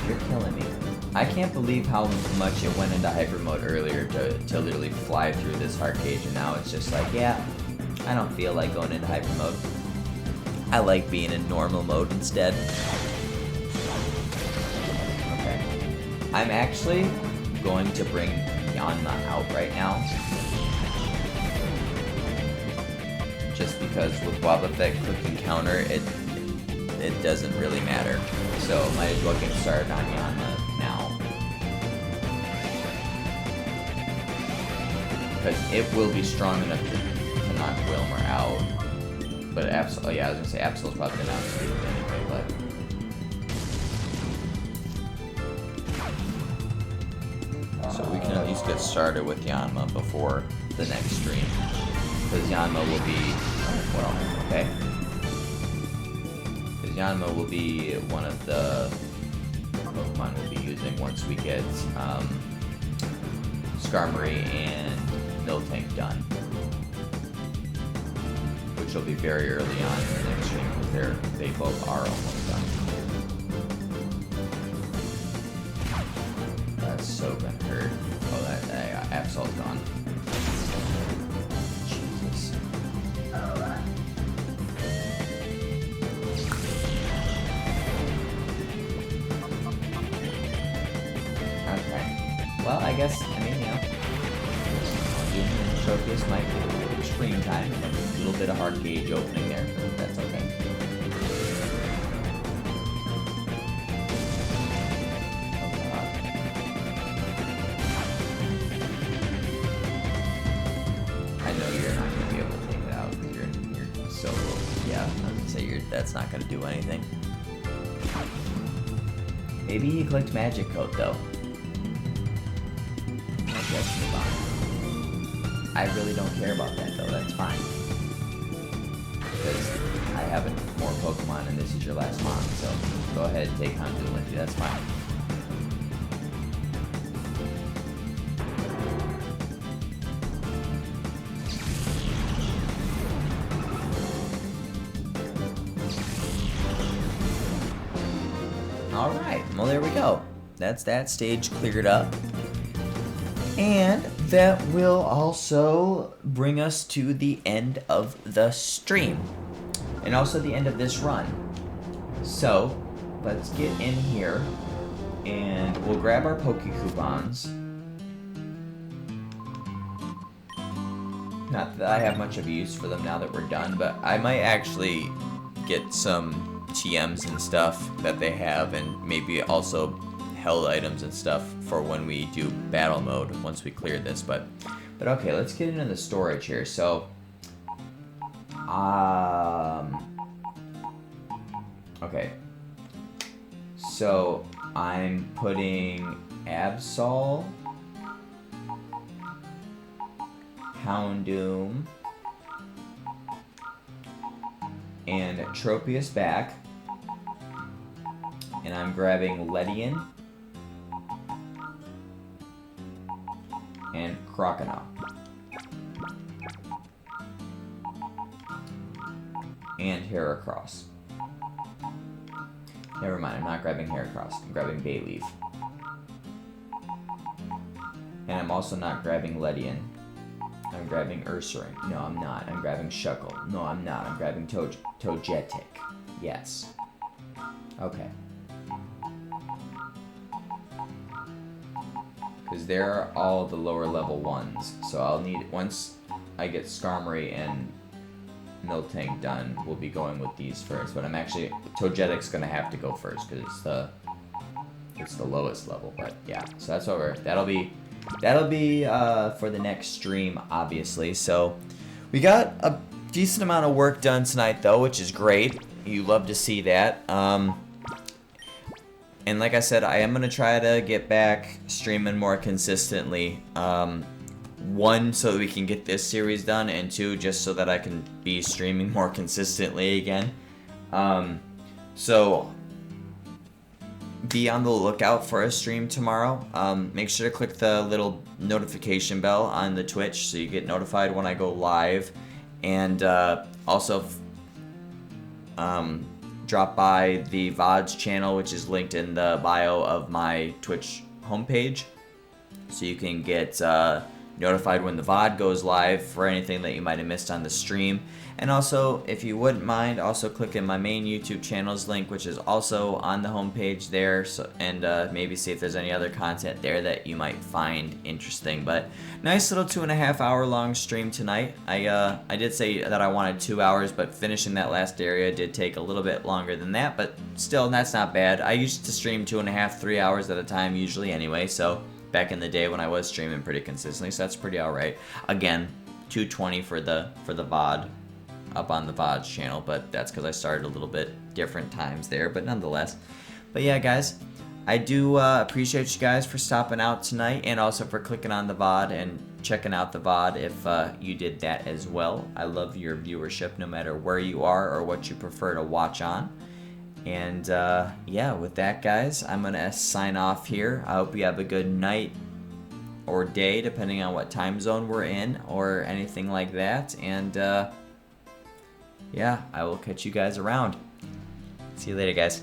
You're killing me. I can't believe how much it went into hyper mode earlier to literally fly through this hard cage, and now it's just like, yeah, I don't feel like going into hyper mode. I like being in normal mode instead. Okay. I'm actually going to bring Yanma out right now. Just because with Wobbuffet quick encounter, it doesn't really matter. So might as well get started on Yanma now. Because it will be strong enough to knock Wilmer out. But Absol, yeah, I was gonna say Absol's probably gonna outspeed it anyway, but. So we can at least get started with Yanma before the next stream. Because Yanma will be, well, okay. Because Yanma will be one of the Pokemon we'll be using once we get Skarmory and Miltank done. Which will be very early on in the next stream, because they both are almost done. That's so gonna hurt. Oh, that Absol's gone. Jesus. Okay. Well, I guess, Tropius might be a little screen time and a little bit of hard gauge opening there, but that's okay. I know you're not going to be able to take it out because you're so low. Yeah, I was going to say that's not going to do anything. Maybe he clicked Magic Coat though. I guess move on. I really don't care about that though, that's fine. Because I have more Pokemon and this is your last mon, so go ahead and take Houndoom with you, that's fine. Alright, well there we go. That's that stage cleared up. And that will also bring us to the end of the stream. And also the end of this run. So, let's get in here. And we'll grab our Poke Coupons. Not that I have much of a use for them now that we're done, but I might actually get some TMs and stuff that they have, and maybe also held items and stuff for when we do battle mode once we clear this, but okay, let's get into the storage here. So okay, so I'm putting Absol, Houndoom, and Tropius back, and I'm grabbing Ledian and Croconaw. And Heracross. Never mind, I'm not grabbing Heracross. I'm grabbing Bayleaf. And I'm also not grabbing Ledian. I'm grabbing Ursaring. No, I'm not. I'm grabbing Shuckle. No, I'm not. I'm grabbing Togetic. Yes. Okay. Because they're all the lower level ones. So I'll need, once I get Skarmory and Miltank done, we'll be going with these first. But I'm actually, Togetic's gonna have to go first because it's the lowest level. But yeah, so that's over. That'll be for the next stream, obviously. So we got a decent amount of work done tonight, though, which is great. You love to see that. And like I said, I am going to try to get back streaming more consistently. One, so that we can get this series done, and two, just so that I can be streaming more consistently again. So be on the lookout for a stream tomorrow. Make sure to click the little notification bell on the Twitch so you get notified when I go live. And also drop by the VODs channel, which is linked in the bio of my Twitch homepage, so you can get notified when the VOD goes live for anything that you might have missed on the stream. And also, if you wouldn't mind, also click in my main YouTube channel's link, which is also on the homepage there, and maybe see if there's any other content there that you might find interesting. But nice little 2.5 hour long stream tonight. I did say that I wanted 2 hours, but finishing that last area did take a little bit longer than that, but still, that's not bad. I used to stream 2.5, 3 hours at a time usually anyway, so back in the day when I was streaming pretty consistently, so that's pretty alright. Again, 220 for the VOD up on the VOD's channel, but that's because I started a little bit different times there, but nonetheless. But yeah, guys, I do appreciate you guys for stopping out tonight, and also for clicking on the VOD and checking out the VOD if you did that as well. I love your viewership no matter where you are or what you prefer to watch on. And yeah, with that, guys, I'm gonna sign off here. I hope you have a good night or day, depending on what time zone we're in or anything like that. And yeah, I will catch you guys around. See you later, guys.